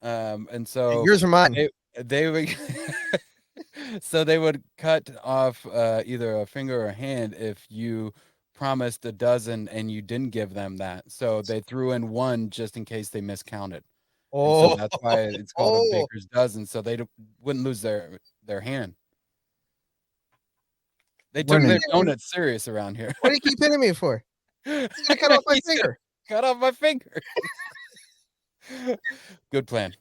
And so Yours or mine? they would so they would cut off either a finger or a hand if you promised a dozen and you didn't give them that. So they threw in one just in case they miscounted. And so Oh, that's why it's called a oh, baker's dozen. So they wouldn't lose their hand. They what took are you their hitting me? donuts serious around here. What do you keep hitting me for? You're gonna cut off my He's gonna finger. cut off my finger. Good plan.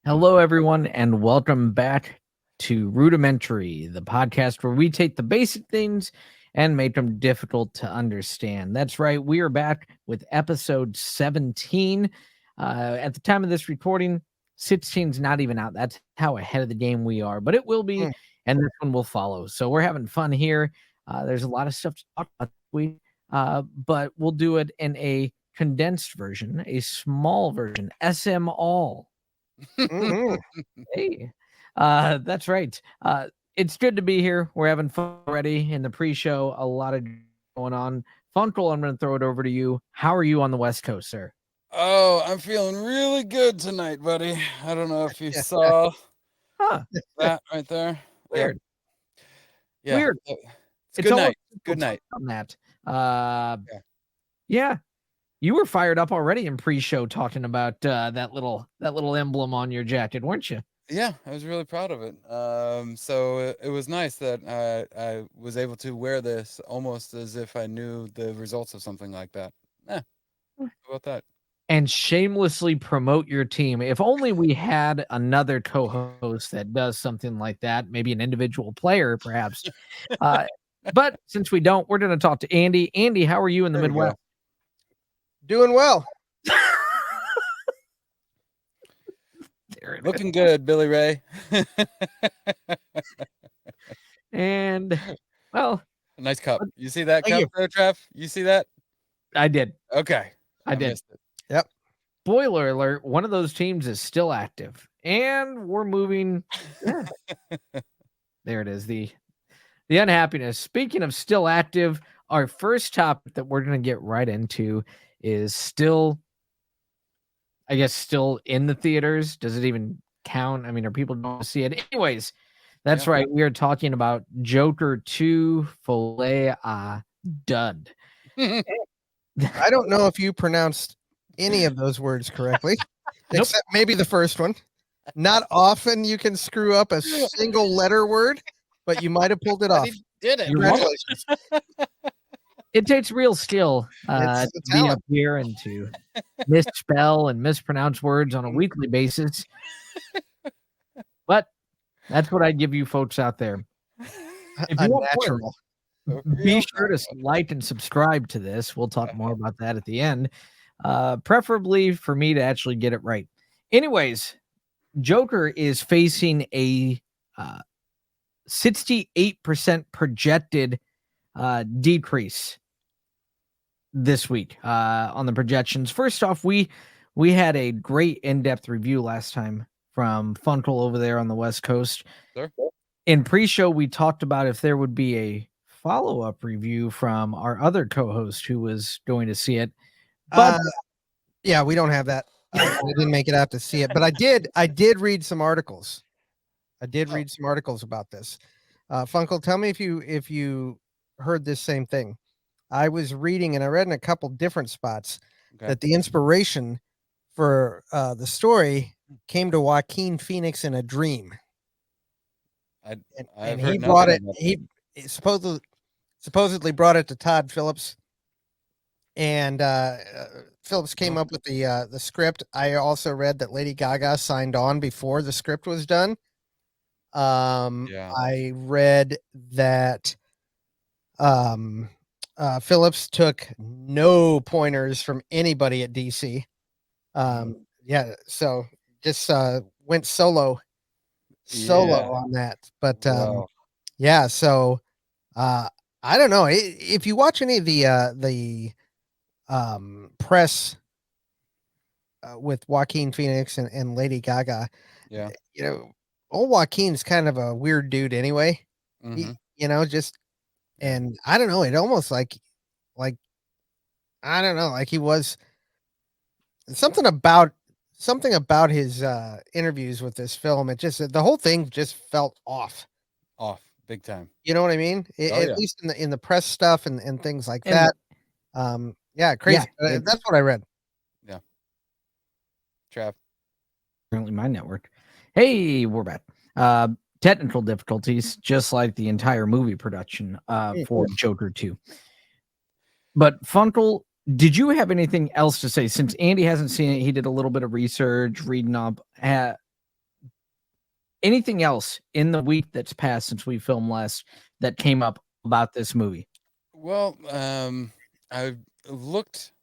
Hello, everyone, and welcome back to Rudimentary, the podcast where we take the basic things and make them difficult to understand. That's right, we are back with episode 17. At the time of this recording, 16's not even out. That's how ahead of the game we are, but it will be, Mm. and this one will follow. So we're having fun here. There's a lot of stuff to talk about this week, but we'll do it in a condensed version, a small version, SM all. Mhm. Hey, that's right. It's good to be here. We're having fun already in the pre-show. A lot of going on. Funkle, I'm going to throw it over to you. How are you on the West Coast, sir? Oh, I'm feeling really good tonight, buddy. I don't know if you Yeah. saw Huh? that right there. Yep. Weird. Yeah. Weird. It's It's good almost night. Good night. on that. Yeah. Yeah. You were fired up already in pre-show talking about that little emblem on your jacket, weren't you? Yeah, I was really proud of it. So it was nice that I was able to wear this almost as if I knew the results of something like that. How about that? And shamelessly promote your team. If only we had another co-host that does something like that, maybe an individual player, perhaps. But since we don't, we're going to talk to Andy. Andy, how are you in the There we Midwest? go. Doing well. There it is. Looking good, Billy Ray. And well, Nice cup. You see that Thank cup you. there, Trev? You see that? I did. Okay. I did. missed it. Yep. Spoiler alert, one of those teams is still active. And we're moving. Yeah. There it is. The unhappiness. Speaking of still active, our first topic that we're going to get right into is still, I guess, still in the theaters. Does it even count? I mean, are people going to see it? Anyways, that's Yeah. right. We are talking about Joker 2 Filet à Dud. I don't know if you pronounced any of those words correctly, Nope. except maybe the first one. Not often you can screw up a single letter word, but you might have pulled it But off. he did it. You're welcome. Congratulations. It takes real skill It's to a be talent. up here and to misspell and mispronounce words on a weekly basis. But that's what I give you folks out there. If you want more, Unnatural. be sure to like and subscribe to this. We'll talk more about that at the end. Preferably for me to actually get it right. Anyways, Joker is facing a 68% projected decrease this week on the projections. First off, we had a great in-depth review last time from Funkle over there on the West Coast. Sure. In pre-show, we talked about if there would be a follow-up review from our other co-host who was going to see it. But Yeah, we don't have that. I didn't make it out to see it, but I did read some articles. I did read some articles about this. Funkle, tell me if you heard this same thing. I was reading, and I read in a couple different spots that the inspiration for the story came to Joaquin Phoenix in a dream. I've And heard he brought it. nothing about He supposedly supposedly brought it to Todd Phillips, and Phillips came up with the script. I also read that Lady Gaga signed on before the script was done. Yeah. I read that Phillips took no pointers from anybody at DC. Yeah, so just went solo Yeah. on that. But Wow. yeah, so I don't know. If you watch any of the press with Joaquin Phoenix and Lady Gaga, Yeah. you know, old Joaquin's kind of a weird dude anyway. Mm-hmm. Just Yeah. and I don't know, it almost like I don't know, like he was something about his interviews with this film. It just the whole thing just felt off. Off big time. You know what I mean? Oh At yeah. least in the press stuff and things like And that. Yeah, yeah, crazy. it's That's what I read. Yeah. Trav. currently my network. Hey, we're back. Technical difficulties, just like the entire movie production for Joker 2. But Funkel, did you have anything else to say? Since Andy hasn't seen it, he did a little bit of research, reading up. Anything else in the week that's passed since we filmed last that came up about this movie? Well, I looked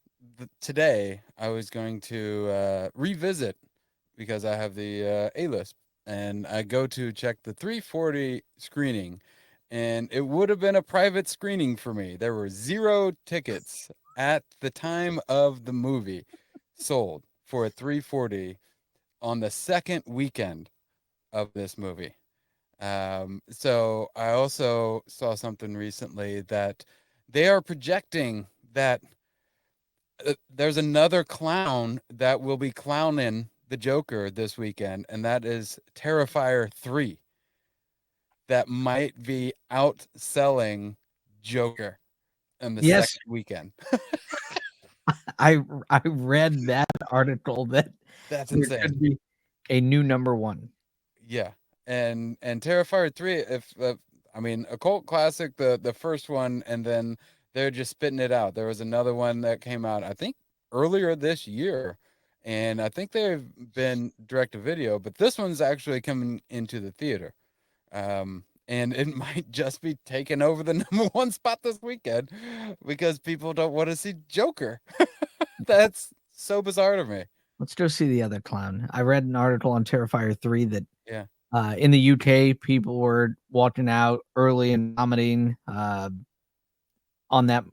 today. I was going to revisit because I have the A list, and I go to check the 340 screening, and it would have been a private screening for me. There were 0 tickets at the time of the movie sold for a 340 on the second weekend of this movie. So I also saw something recently that they are projecting that there's another clown that will be clowning the Joker this weekend, and that is Terrifier 3, that might be outselling Joker in the Yes, second weekend. I read that article that That's there insane. could be a new number one. Yeah, and Terrifier 3, if I mean, a cult classic, the first one, and then they're just spitting it out. There was another one that came out, I think, earlier this year, and I think they've been direct to video, but this one's actually coming into the theater. And it might just be taking over the number one spot this weekend because people don't want to see Joker. That's so bizarre to me. Let's go see the other clown. I read an article on Terrifier 3 that Yeah. in the UK, people were walking out early and vomiting on that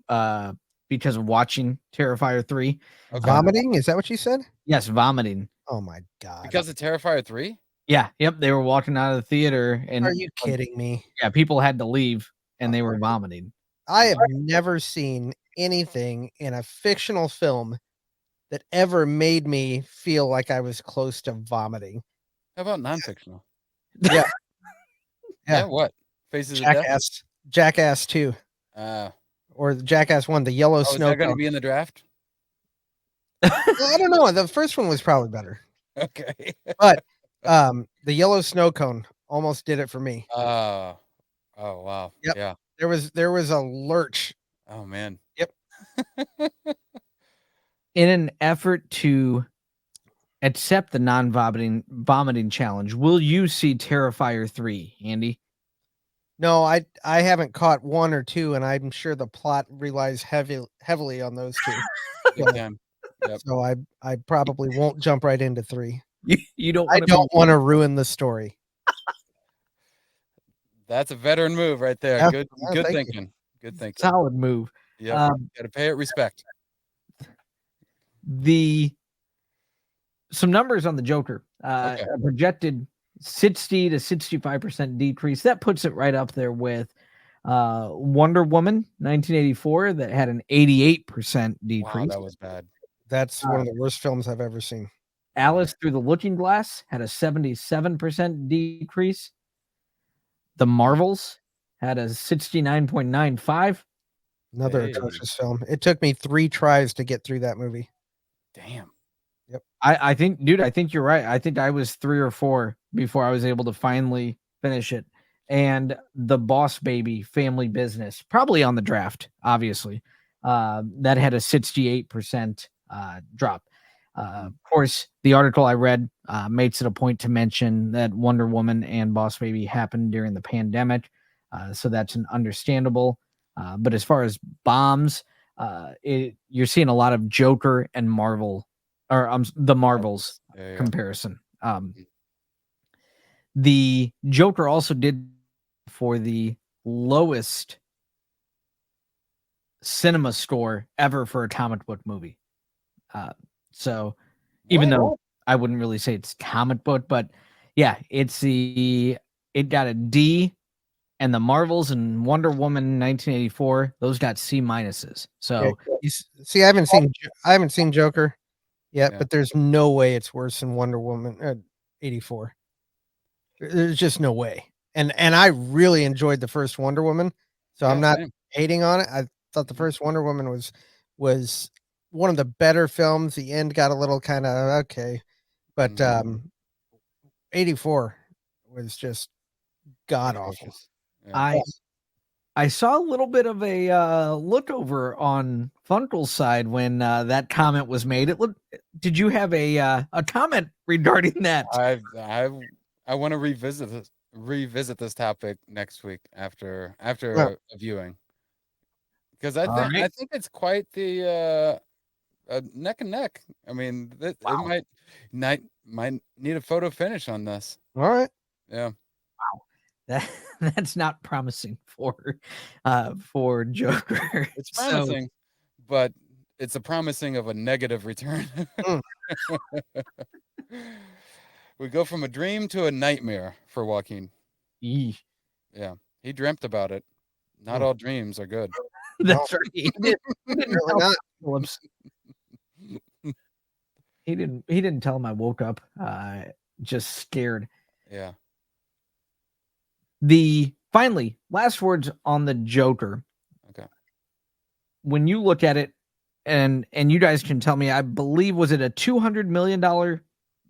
because of watching Terrifier 3. Okay. Vomiting? Is that what you said? Yes, vomiting. Oh my god. Because of Terrifier 3? Yeah, yep. They were walking out of the theater, and Are you kidding me? yeah, people had to leave, and they were vomiting. I have never seen anything in a fictional film that ever made me feel like I was close to vomiting. How about non-fictional? Yeah. Yeah, what? Faces of Death? Jackass 2 Uh, or Jackass 1, the yellow oh, is snow that going to cone. be in the draft? Well, I don't know. The first one was probably better. Okay. But the yellow snow cone almost did it for me. Oh, wow. Yep. Yeah. There was a lurch. Oh, man. Yep. In an effort to accept the non-vomiting challenge, will you see Terrifier 3, Andy? No, I haven't caught 1 or 2, and I'm sure the plot relies heavily on those 2. Big time. Yep. So I probably won't jump right into 3. You don't I want don't want to ruin the story. That's a veteran move right there. Yeah. Good Yeah, good thank you. thinking. Good thinking. solid move. Yep. Got to pay it respect. Some numbers on the Joker. Okay. A projected 60 to 65% decrease. That puts it right up there with Wonder Woman 1984 that had an 88% decrease. Wow, that was bad. That's one of the worst films I've ever seen. Alice Through the Looking Glass had a 77% decrease. The Marvels had a 69.95. Another Hey. atrocious film. It took me 3 tries to get through that movie. Damn. I think, dude, I think you're right. I think I was 3 or 4 before I was able to finally finish it. and the Boss Baby Family Business, probably on the draft, obviously. That had a 68% drop. Of course, the article I read makes it a point to mention that Wonder Woman and Boss Baby happened during the pandemic. So that's an understandable. But as far as bombs, you're seeing a lot of Joker and Marvel, or the Marvels There you go. comparison. The Joker also did for the lowest cinema score ever for a comic book movie. So even What? though I wouldn't really say it's comic book, but yeah, it got a D, and the Marvels and Wonder Woman 1984, those got C minuses. Yeah, So see, I haven't seen Joker yet, Yeah. but there's no way it's worse than Wonder Woman 84. There's just no way. And I really enjoyed the first Wonder Woman, so Yeah, I'm not same. hating on it. I thought the first Wonder Woman was one of the better films. The end got a little kind of okay, but Mhm. 84 was just god awful. Atrocious. Yeah. I saw a little bit of a look over on Funkel's side when that comment was made. Did you have a comment regarding that? I want to revisit this topic next week after Yeah. a viewing, because All I right. think it's quite the neck and neck. I mean, it might need a photo finish on this. All right. Yeah, That's not promising for Joker. it's So promising, but it's a promising of a negative return. Mm. We go from a dream to a nightmare for Joaquin. Eesh. Yeah, he dreamt about it. Not Mm. all dreams are good. No, That's right. He didn't certainly tell not. Phillips. He didn't tell him I woke up just scared. Yeah. Finally, last words on the Joker. Okay. When you look at it, and you guys can tell me, I believe, was it a $200 million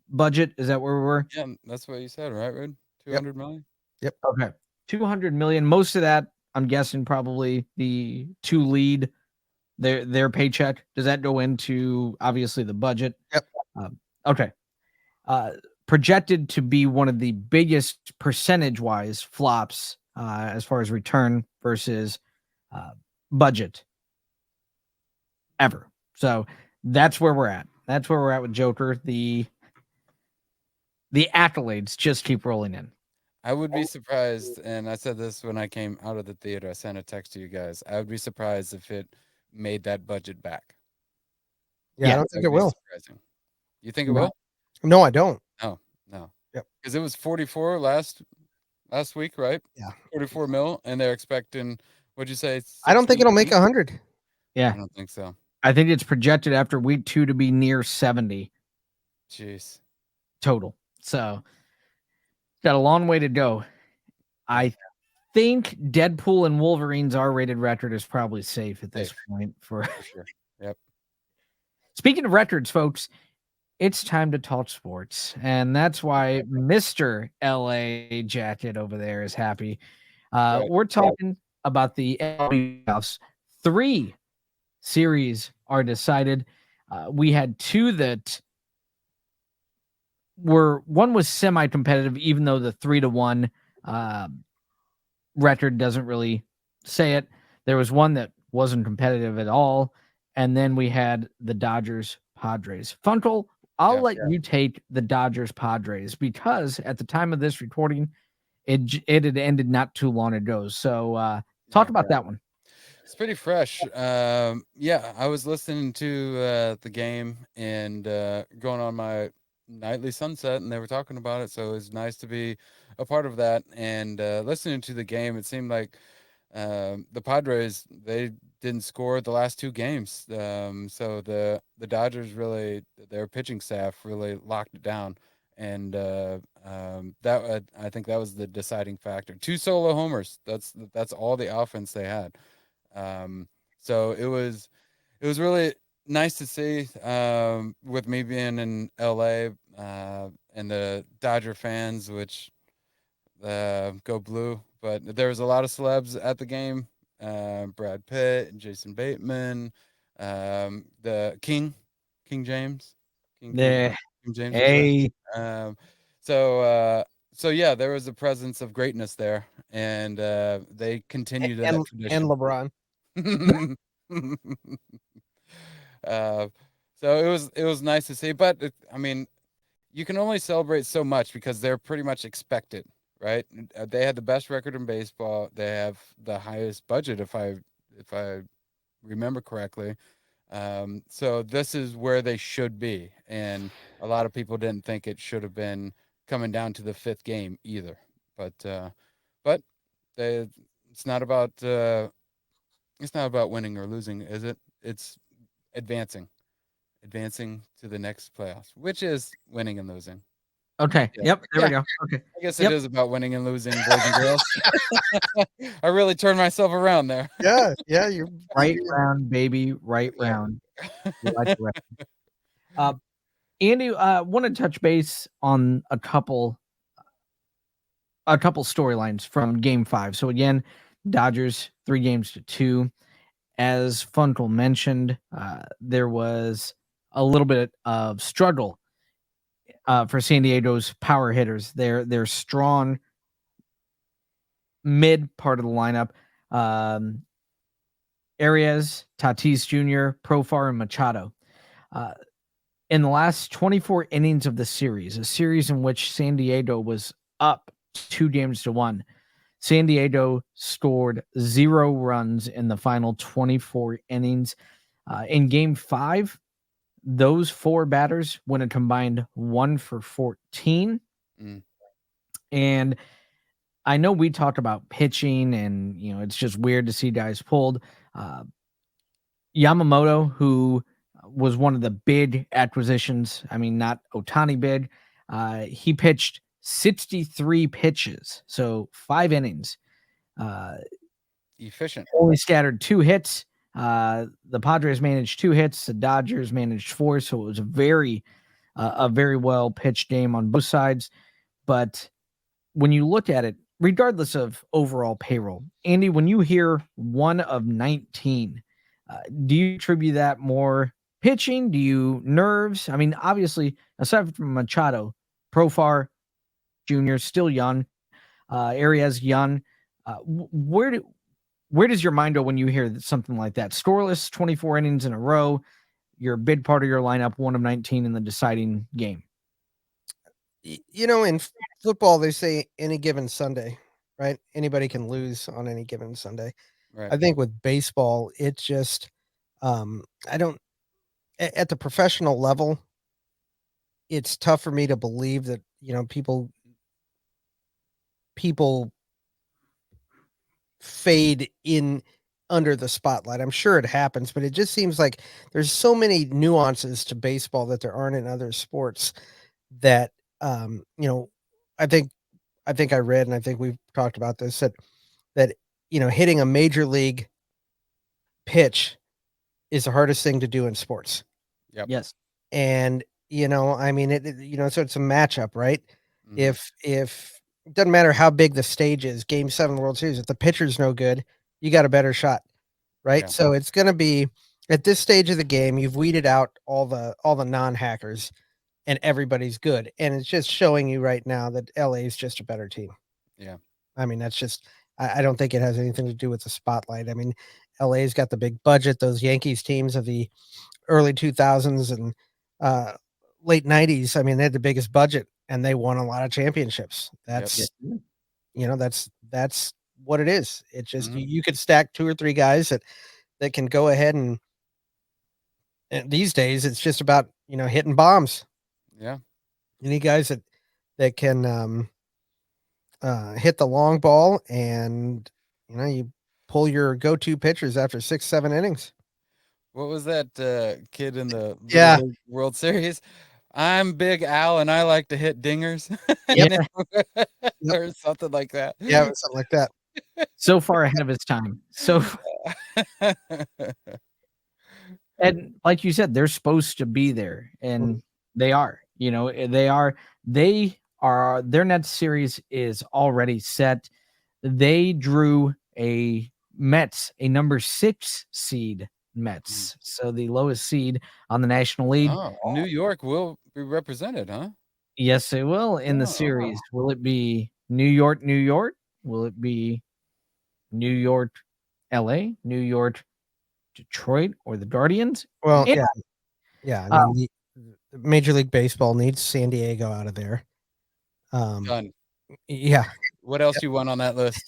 budget? Is that where we were? Yeah, that's what you said, right, Rude? Yep. 200 million? Okay. 200 million. Most of that, I'm guessing, probably the two lead, their paycheck. Does that go into obviously the budget? Yep. Okay. Projected to be one of the biggest percentage-wise flops as far as return versus budget ever. So that's where we're at. That's where we're at with Joker. The accolades just keep rolling in. I would be surprised, and I said this when I came out of the theater. I sent a text to you guys. I would be surprised if it made that budget back. Yeah, I Yeah. don't That think would it be will. surprising. You think it No. will? No, I don't. No, no. Yep. Because it was 44 last week, right? Yeah. 44 mil, and they're expecting, what'd you say? I don't think 60? it'll make 100. Yeah. I don't think so. I think it's projected after week 2 to be near 70 Jeez. total. So got a long way to go. I think Deadpool and Wolverine's R-rated record is probably safe at this Safe. point. For sure. Yep. Speaking of records, folks, it's time to talk sports, and that's why Mr. LA Jacket over there is happy. Right. We're talking about the MLB playoffs. 3 series are decided. We had 2 that one was semi-competitive, even though the 3-1 record doesn't really say it. There was one that wasn't competitive at all, and then we had the Dodgers Padres. Funkel, I'll let you take the Dodgers Padres because at the time of this recording, it had ended not too long ago. So talk about that one. It's pretty fresh. Yeah, I was listening to the game and going on my nightly sunset, and they were talking about it. So it was nice to be a part of that. And listening to the game, it seemed like the Padres, they didn't score the last 2 games. So the Dodgers really, their pitching staff really locked it down. And that I think that was the deciding factor. 2 solo homers. That's all the offense they had. So it was really nice to see, with me being in LA, and the Dodger fans, which go blue, but there was a lot of celebs at the game. Brad Pitt, Jason Bateman, the King James, Yeah. King James was there. Hey. Um, so uh, so yeah, there was a presence of greatness there, and they continued in that And tradition. LeBron. uh, so it was nice to see, but I mean, you can only celebrate so much because they're pretty much expected, right? They had the best record in baseball. They have the highest budget, if I remember correctly. So this is where they should be, and a lot of people didn't think it should have been coming down to the fifth game either. But they, it's not about winning or losing, is it? It's advancing, advancing to the next playoffs, which is winning and losing. Okay. Yeah. Yep. There we Yeah. go. Okay. I guess it Yep. is about winning and losing, boys and girls. I really turned myself around there. Yeah, yeah, you're Right round, baby. Right Yeah. round. We like the right. Andy, want to touch base on a couple storylines from Game 5. So again, Dodgers 3-2. As Funkel mentioned, there was a little bit of struggle for San Diego's power hitters. They're strong mid part of the lineup. Arias, Tatis Jr., Profar, and Machado. In the last 24 innings of the series, a series in which San Diego was up 2-1, San Diego scored 0 runs in the final 24 innings. In Game 5, those 4 batters went a combined 1 for 14. Mm. And I know we talked about pitching, and it's just weird to see guys pulled. Yamamoto, who was one of the big acquisitions, I mean, not Ohtani big, he pitched 63 pitches, so 5 innings. Efficient. Only scattered 2 hits. The Padres managed 2 hits. The Dodgers managed 4. So it was a very well pitched game on both sides. But when you look at it, regardless of overall payroll, Andy, when you hear 1 of 19, do you attribute that more pitching? Do you nerves? I mean, obviously, aside from Machado, Profar Jr. still young, Arias young. Where does your mind go when you hear something like that? Scoreless 24 innings in a row, you're a big part of your lineup, 1 of 19 in the deciding game. In football, they say any given Sunday, right? Anybody can lose on any given Sunday. Right. I think with baseball, it's just, I don't, at the professional level, it's tough for me to believe that, people fade in under the spotlight. I'm sure it happens, but it just seems like there's so many nuances to baseball that there aren't in other sports that, I think I read, and I think we've talked about this, that hitting a major league pitch is the hardest thing to do in sports. Yep. Yes. And, I mean, so it's a matchup, right? Mhm. If it doesn't matter how big the stage is, Game 7 World Series, if the pitcher's no good, you got a better shot, right? Yeah. So it's going to be at this stage of the game, you've weeded out all the non-hackers and everybody's good. And it's just showing you right now that LA is just a better team. Yeah. I mean, that's just, I don't think it has anything to do with the spotlight. I mean, LA's got the big budget. Those Yankees teams of the early 2000s and late 90s, I mean, they had the biggest budget and they won a lot of championships. That's, that's what it is. It's just, Mhm. you could stack 2 or 3 guys that can go ahead and these days it's just about, hitting bombs. Yeah. Any guys that can hit the long ball and you pull your go-to pitchers after 6-7 innings. What was that kid in the Yeah. Little League World Series? I'm Big Al and I like to hit dingers. Yeah. Or something like that. Yeah, something like that. So far ahead of his time. So, and like you said, they're supposed to be there, and they are. They are. Their next series is already set. they drew a Mets, a number 6 seed Mets. So the lowest seed on the National League. Oh, New York will be represented, huh? Yes, it will in the Oh. series. Will it be New York, New York? Will it be New York, LA, New York, Detroit, or the Guardians? Well, And, yeah. I mean, Major League Baseball needs San Diego out of there. Done. Yeah, What else you want on that list?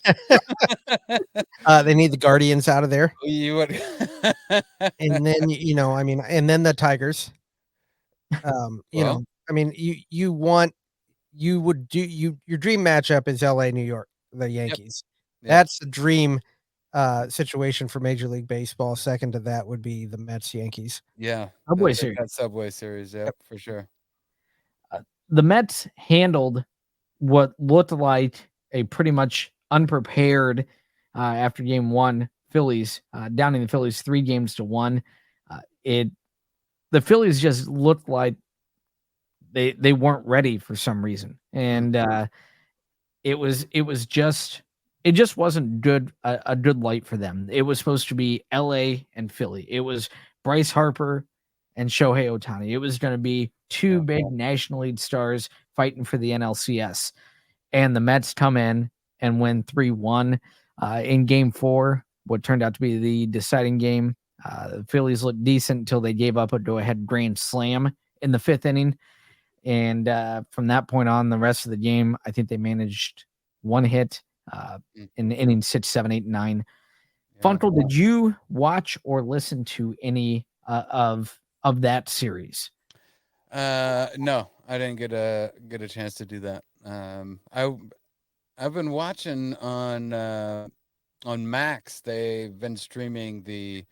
they need the Guardians out of there, You would. and then I mean, and then the Tigers. Well, I mean, you would do your dream matchup is LA, New York, the Yankees. Yep. That's the dream situation for Major League Baseball. Second to that would be the Mets, Yankees. yeah, Subway they've Series. got Subway Series. Yep, for sure. The Mets handled what looked like a pretty much unprepared after game one Phillies, downing the Phillies 3-1. The Phillies just looked like they weren't ready for some reason, and it just wasn't good a good light for them. It was supposed to be LA and Philly. It was Bryce Harper and Shohei Ohtani. It was going to be two big National League stars fighting for the NLCS. And the Mets come in and win 3-1 in game 4, what turned out to be the deciding game. The Phillies looked decent until they gave up a go-ahead grand slam in the 5th inning. And from that point on, the rest of the game, I think they managed one hit in innings 6, 7, 8, 9. Yeah. Funkel, did you watch or listen to any of that series? No, I didn't get a chance to do that. I've been watching on Max. They've been streaming the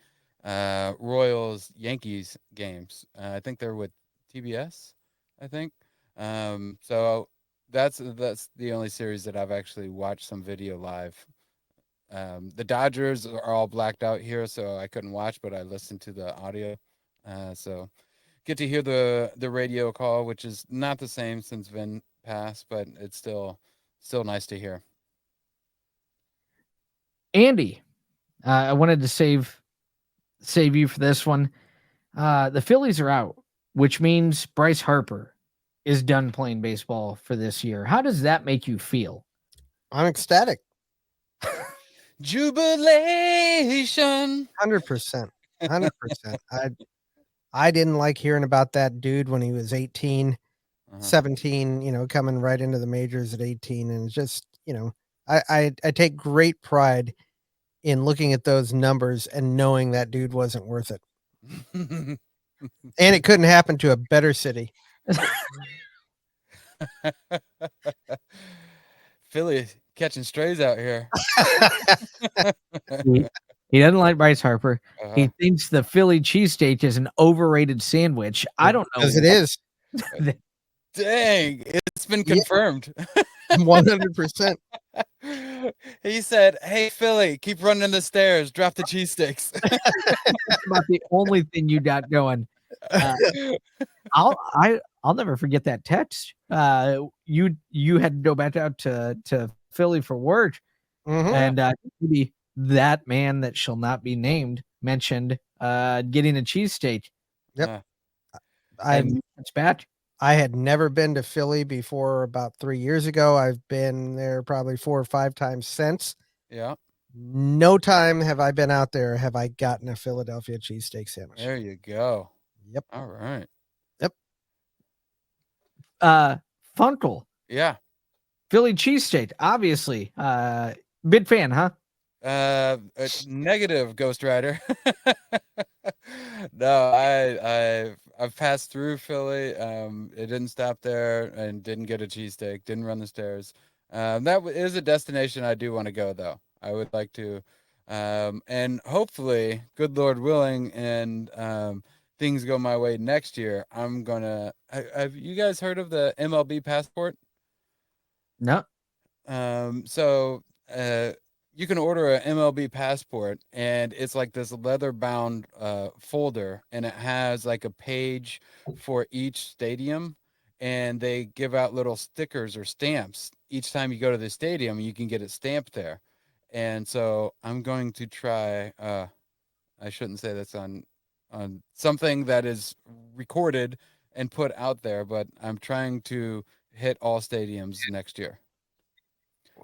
Royals Yankees games. I think they're with TBS. I think. So that's the only series that I've actually watched some video live. The Dodgers are all blacked out here, so I couldn't watch, but I listened to the audio. So get to hear the radio call, which is not the same since Vin passed, but it's still nice to hear. Andy, I wanted to save you for this one. The Phillies are out, which means Bryce Harper is done playing baseball for this year. How does that make you feel? I'm ecstatic. Jubilation. 100%. 100%. I didn't like hearing about that dude when he was 18, 17, coming right into the majors at 18. And just, I take great pride in looking at those numbers and knowing that dude wasn't worth it. And it couldn't happen to a better city. Philly catching strays out here. He doesn't like Bryce Harper. He thinks the Philly cheesesteak is an overrated sandwich. I don't know. Because it is. Dang, it's been confirmed. 100%. He said, "Hey Philly, keep running the stairs. Drop the cheesesteaks." That's about the only thing you got going. I'll never forget that text. You had to go back out to Philly for work, and maybe that man that shall not be named mentioned getting a cheesesteak. Yep. It's back. I had never been to Philly before about 3 years ago. I've been there probably 4 or 5 times since. Yeah. No time have I been out there have I gotten a Philadelphia cheesesteak sandwich. There you go. Yep. All right. Yep. Funkel. Yeah. Philly cheesesteak, obviously. Big fan, huh? A negative, Ghost Rider. No, I've passed through Philly. It didn't stop there and didn't get a cheesesteak. Didn't run the stairs. That is a destination I do want to go, though. I would like to, and hopefully, good Lord willing, and things go my way next year. I'm gonna. Have you guys heard of the MLB passport? No. So you can order an MLB passport, and it's like this leather-bound folder, and it has like a page for each stadium, and they give out little stickers or stamps each time you go to the stadium. You can get it stamped there, and so I'm going to try. I shouldn't say that's on something that is recorded and put out there, but I'm trying to hit all stadiums next year.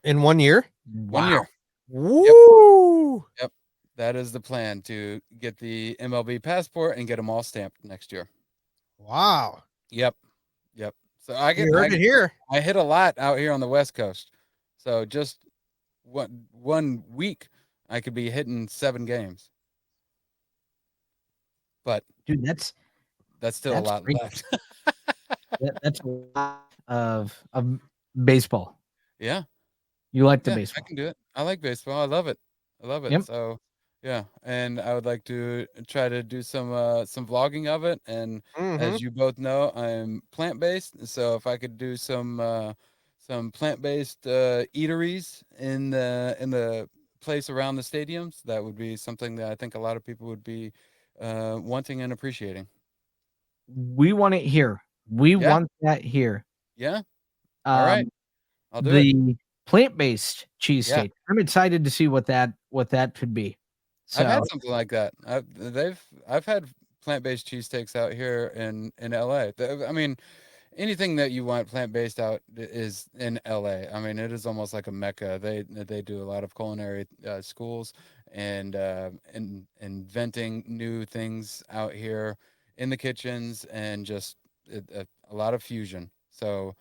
In 1 year? 1 year. Yep. Woo! Yep. That is the plan, to get the MLB passport and get them all stamped next year. Wow. Yep. Yep. So I You get heard it here. I hit a lot out here on the West Coast. So just one week I could be hitting 7 games. But Dude, that's still a lot great. left. That's a lot of baseball. Yeah. You like the Yeah, I baseball? can do it. I like baseball. I love it. I love it. Yep. So, yeah, and I would like to try to do some vlogging of it. And Mhm. as you both know, I'm plant-based. So if I could do some plant-based eateries in the place around the stadiums, that would be something that I think a lot of people would be wanting and appreciating. We want it here. We Yeah. want that here. Yeah. All right. Um, I'll do it. the plant-based Yeah. cheesesteak. I'm excited to see what that could be. I've So had something like that. I've had plant-based cheesesteaks out here in LA. I mean, anything that you want plant-based out is in LA. I mean, it is almost like a mecca. They do a lot of culinary schools and inventing new things out here in the kitchens, and just a lot of fusion. So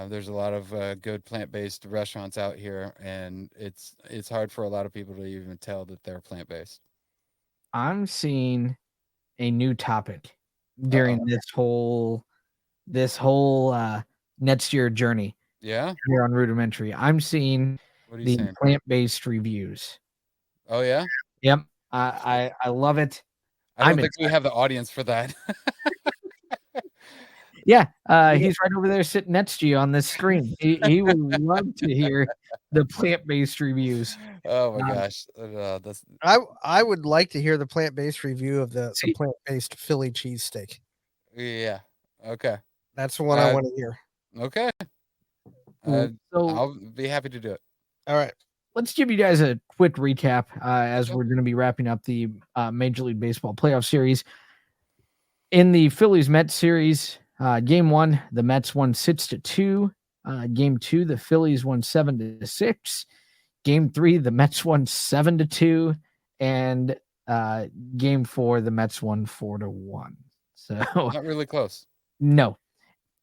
there's a lot of good plant-based restaurants out here, and it's hard for a lot of people to even tell that they're plant-based. I'm seeing a new topic Uh-oh. during this whole next year journey Yeah? here on Rudimentary. I'm seeing What are you the saying? plant-based reviews. Oh, yeah? Yep. I love it. I I'm don't think we have the audience for that. Yeah, he's right over there sitting next to you on this screen. He would love to hear the plant-based reviews. Oh my Um, gosh. That's I would like to hear the plant-based review of the See? plant-based Philly cheesesteak. yeah. Okay. That's the one I Uh, want to hear. okay. so I'll be happy to do it. All right. let's give you guys a quick recap as Okay. we're going to be wrapping up the Major League Baseball playoff series. In the Phillies Mets series, game 1, the Mets won 6-2. Game 2, the Phillies won 7-6. Game 3, the Mets won 7-2, and game 4, the Mets won 4-1. So Not really close. no.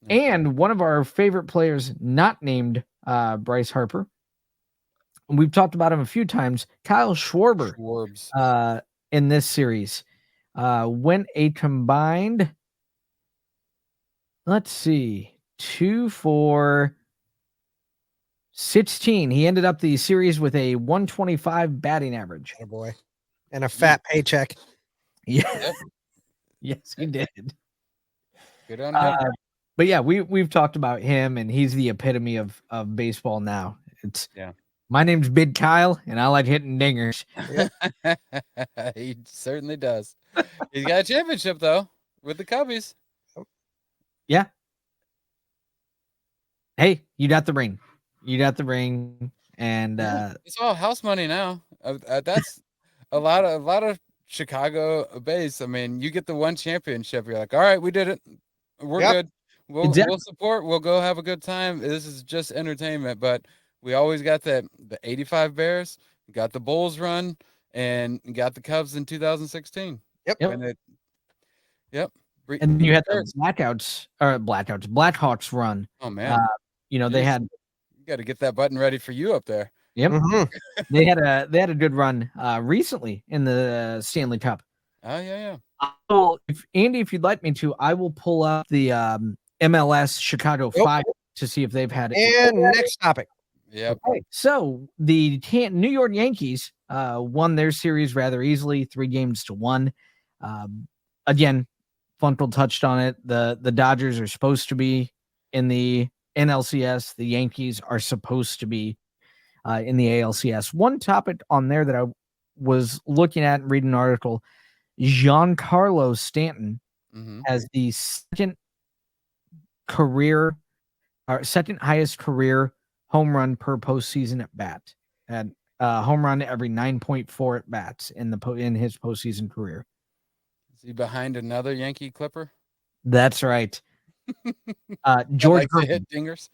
No. And one of our favorite players, not named Bryce Harper, we've talked about him a few times, Kyle Schwarber, Schwarbs. in this series, went a combined, let's see, 2 for 16. He ended up the series with a 125 batting average. Boy. And a fat paycheck. Yeah. Yep. Yes, he did. Good on him. But yeah, we've talked about him, and he's the epitome of baseball now. It's Yeah. My name's Big Kyle, and I like hitting dingers. He certainly does. He's got a championship though with the Cubbies. Yeah. Hey, you got the ring. You got the ring, and It's all house money now. That's a lot of Chicago base. I mean, you get the one championship, you're like, all right, we did it. We're Yep. good. Exactly. We'll support. We'll go have a good time. This is just entertainment. But we always got the '85 Bears, got the Bulls run, and got the Cubs in 2016. Yep. Yep. When it, yep. and you had the Bears. Blackhawks run. Oh man. They Jeez. had. You got to get that button ready for you up there. Yep. Mhm. They had a good run recently in the Stanley Cup. Oh yeah. If you'd like me to, I will pull up the MLS Chicago Nope. Fire to see if they've had it. And next topic. Yep. Okay, so the New York Yankees won their series rather easily, 3-1. Again, Funkel touched on it. The Dodgers are supposed to be in the NLCS. The Yankees are supposed to be in the ALCS. One topic on there that I was looking at and reading an article, Giancarlo Stanton Mm-hmm. has the second career, or second highest career home run per postseason at bat. At home run every 9.4 at bats in his postseason career. Is he behind another Yankee Clipper That's right. that George likes to Gervin. hit dingers?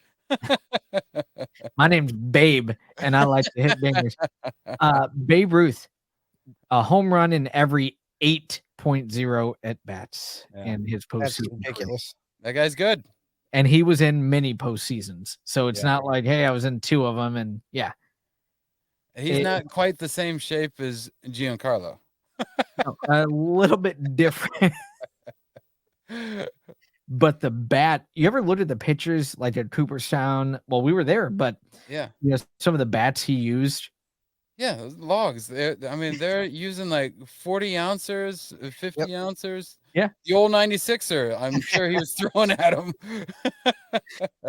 My name's Babe, and I like to hit dingers. Babe Ruth, a home run in every 8.0 at bats Yeah. in his That's postseason career. ridiculous. That guy's good. And he was in many postseasons. So it's Yeah. not like, hey, I was in 2 of them. And yeah, He's not quite the same shape as Giancarlo. a little bit different. But the bat, you ever looked at the pictures like at Cooperstown? Well, we were there, but Yeah. some of the bats he used. Yeah, those logs. They're using like 40 ounces, 50 ounces. Yeah. The old 96er, I'm sure he was throwing at him.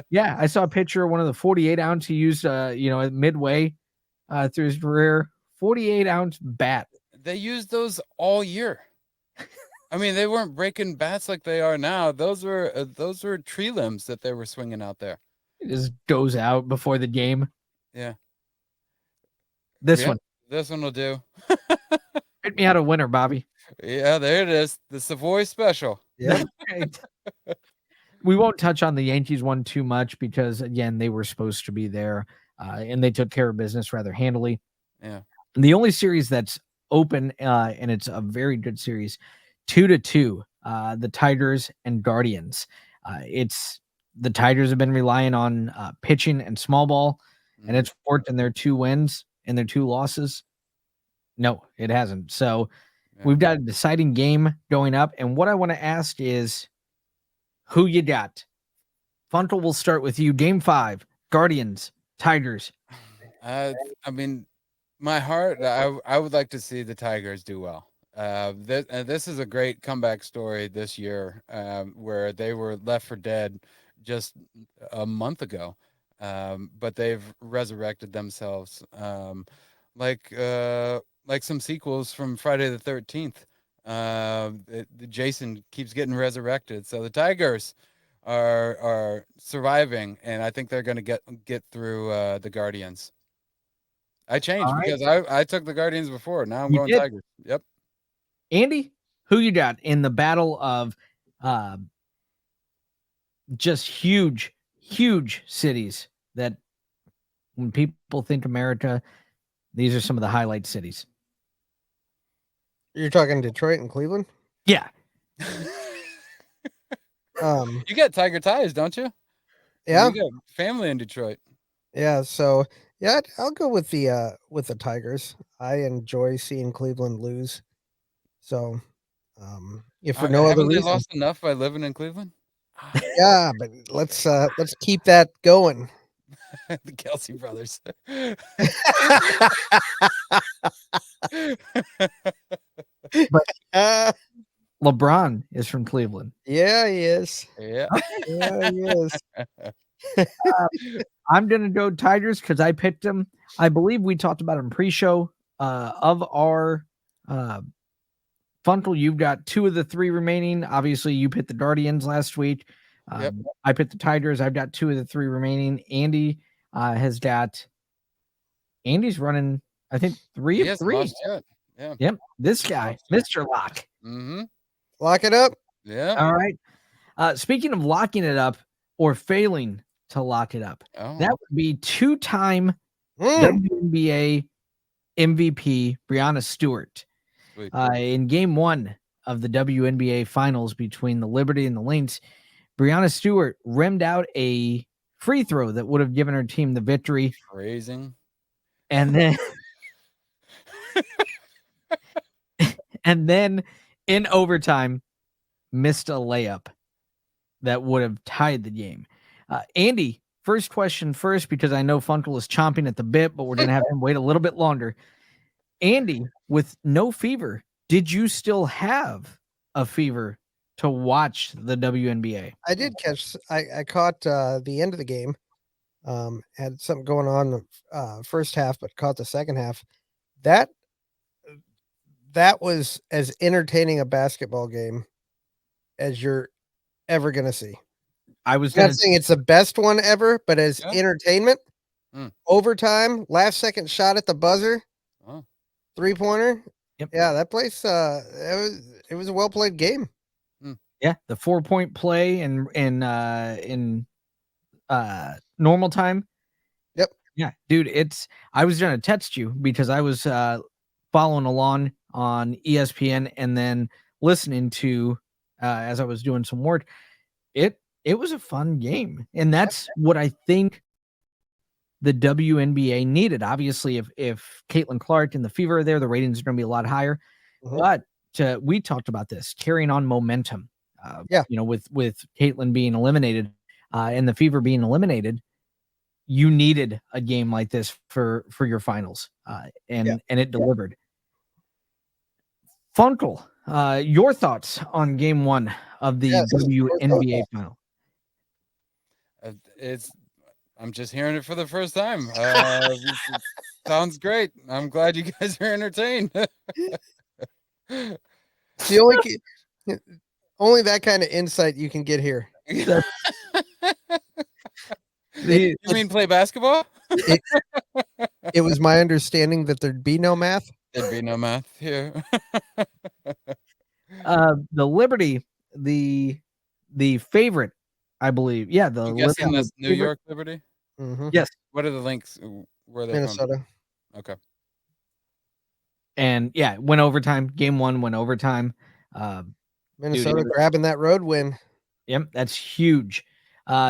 Yeah, I saw a picture of one of the 48 ounce he used, midway through his career. 48 ounce bat. They used those all year. I mean, they weren't breaking bats like they are now. Those were tree limbs that they were swinging out there. It just goes out before the game. Yeah. This one. This one will do. Hit me out a winner, Bobby. Yeah, there it is. The Savoy Special. Yeah. We won't touch on the Yankees one too much because, again, they were supposed to be there and they took care of business rather handily. Yeah. And the only series that's open, and it's a very good series, 2-2, the Tigers and Guardians. The Tigers have been relying on pitching and small ball, and it's worked in their 2 wins and their 2 losses. No, it hasn't. So we've got a deciding game going up. And what I want to ask is, who you got? Funkel, will start with you. Game 5, Guardians, Tigers. I mean, my heart, I would like to see the Tigers do well. This is a great comeback story this year, where they were left for dead just a month ago, but they've resurrected themselves, like some sequels from Friday the 13th. Jason keeps getting resurrected, so the Tigers are surviving, and I think they're going to get through the Guardians. I changed because I took the Guardians before. Now I'm going Tigers. Yep. Andy, who you got in the battle of just huge cities that when people think America, these are some of the highlight cities. You're talking Detroit and Cleveland? Yeah. You got Tiger ties, don't you? Yeah. You got family in Detroit. Yeah, so yeah, I'll go with the Tigers. I enjoy seeing Cleveland lose. So, if for no other Haven't they reason. lost enough by living in Cleveland? Yeah, but let's keep that going. The Kelsey brothers. LeBron is from Cleveland. Yeah, he is. Yeah. Yeah, he is. I'm gonna go Tigers because I picked them. I believe we talked about them pre-show. Of our Funkel, you've got 2 of the 3 remaining. Obviously, you picked the Guardians last week. Yep. I picked the Tigers. I've got 2 of the 3 remaining. Andy has got. Andy's running, I think, 3 of 3. Lost yet. Yeah. Yep. This guy, Mr. Lock. Mm-hmm. Lock it up. Yeah. All right. Speaking of locking it up or failing to lock it up, that would be 2-time WNBA MVP Breanna Stewart. In Game 1 of the WNBA Finals between the Liberty and the Lynx, Breanna Stewart rimmed out a free throw that would have given her team the victory. Phrasing. And then, and then in overtime, missed a layup that would have tied the game. Andy, first question first, because I know Funkel is chomping at the bit, but we're going to have him wait a little bit longer. Andy, with no fever, did you still have a fever to watch the WNBA? I did catch. I caught the end of the game. Had something going on the first half, but caught the second half. That was as entertaining a basketball game as you're ever gonna see. I was I'm not gonna saying it's the best one ever, but as Yeah. entertainment, Mm. overtime, last second shot at the buzzer, Oh. 3-pointer. Yep. Yeah, that place. It was a well played game. Yeah, the 4-point play in normal time. Yep. Yeah, dude, I was gonna text you because I was following along on ESPN and then listening to as I was doing some work. It was a fun game, and that's what I think the WNBA needed. Obviously, if Caitlin Clark and the Fever are there, the ratings are going to be a lot higher. Mhm. But we talked about this carrying on momentum. Yeah. With Caitlin being eliminated and the Fever being eliminated, you needed a game like this for your finals, and it delivered. Funkel, your thoughts on Game 1 of the Yes. WNBA final? It's. I'm just hearing it for the first time. It sounds great. I'm glad you guys are entertained. The only only that kind of insight you can get here. You mean play basketball? It was my understanding that there'd be no math. There'd be no math here. The Liberty, the favorite, I believe. Yeah, the I'm guessing Liberty that's New favorite. York Liberty. Mhm. Yes, What are the links? Where are they Minnesota. from? Okay. and yeah, went overtime. Game 1 went overtime. Minnesota grabbing that road win. Yep, that's huge.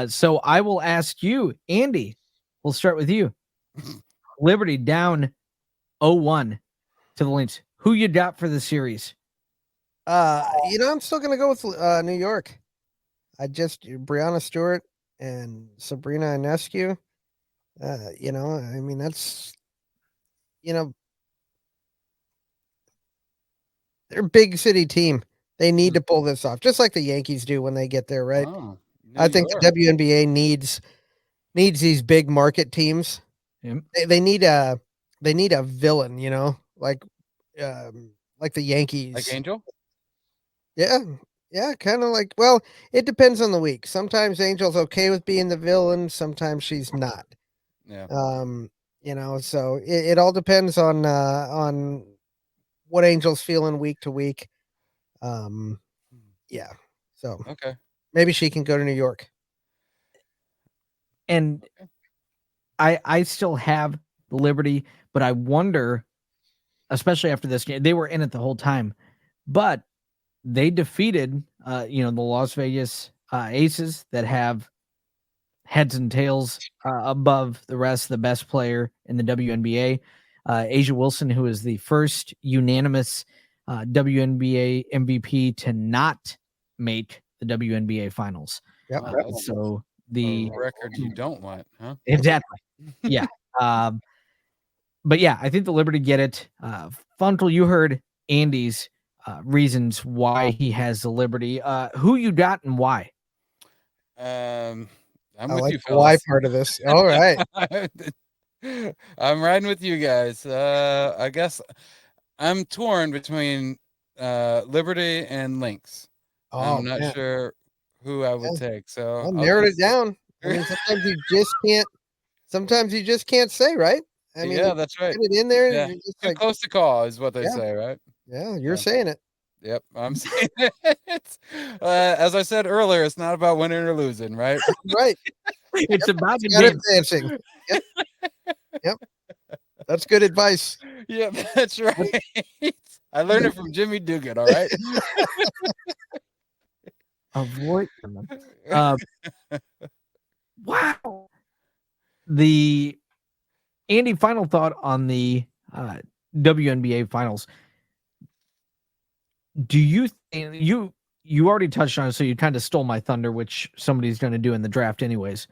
So I will ask you, Andy. We'll start with you. Liberty down 0-1 to the Lynx. Who you got for the series? I'm still gonna go with New York. Brianna Stewart and Sabrina Ionescu. I mean that's they're a big city team. They need to pull this off, just like the Yankees do when they get there, right? Oh, New I think the York. WNBA needs these big market teams. Yep. They need a villain, like the Yankees. Like Angel? Yeah. Yeah, kind of like, well, it depends on the week. Sometimes Angel's okay with being the villain, sometimes she's not. Yeah. So it all depends on what Angel's feeling week to week. Yeah. So Okay. maybe she can go to New York. And I still have the Liberty, but I wonder, especially after this game, they were in it the whole time, but they defeated, the Las Vegas Aces that have heads and tails above the rest, the best player in the WNBA. Asia Wilson, who is the first unanimous WNBA MVP to not make the WNBA finals. Yep. So A the record you don't want, huh? exactly, yeah. But yeah, I think the Liberty get it. Funkel, you heard Andy's reasons why he has the Liberty. Who you got and why? I'm I with like you, the why fellas. part of this. All right. I'm riding with you guys. I guess I'm torn between Liberty and Lynx. Oh, I'm not man. sure who I would Yeah. take. So Well, I'll narrowed it just down. I mean, sometimes you just can't say, right? I mean, yeah, that's right. put it in there and Yeah, you're just too like, close to call is what they yeah, say, right? yeah, you're Yeah. saying it. Yep, I'm saying it. As I said earlier, it's not about winning or losing, right? Right. It's about It's about advancing. advancing. Yep. Yep. That's good advice. Yep, that's right. I learned it from Jimmy Dugan. All right. Avoid them. Wow. The Andy, final thought on the WNBA finals. Do you think you already touched on it, so you kind of stole my thunder, which somebody's going to do in the draft anyways.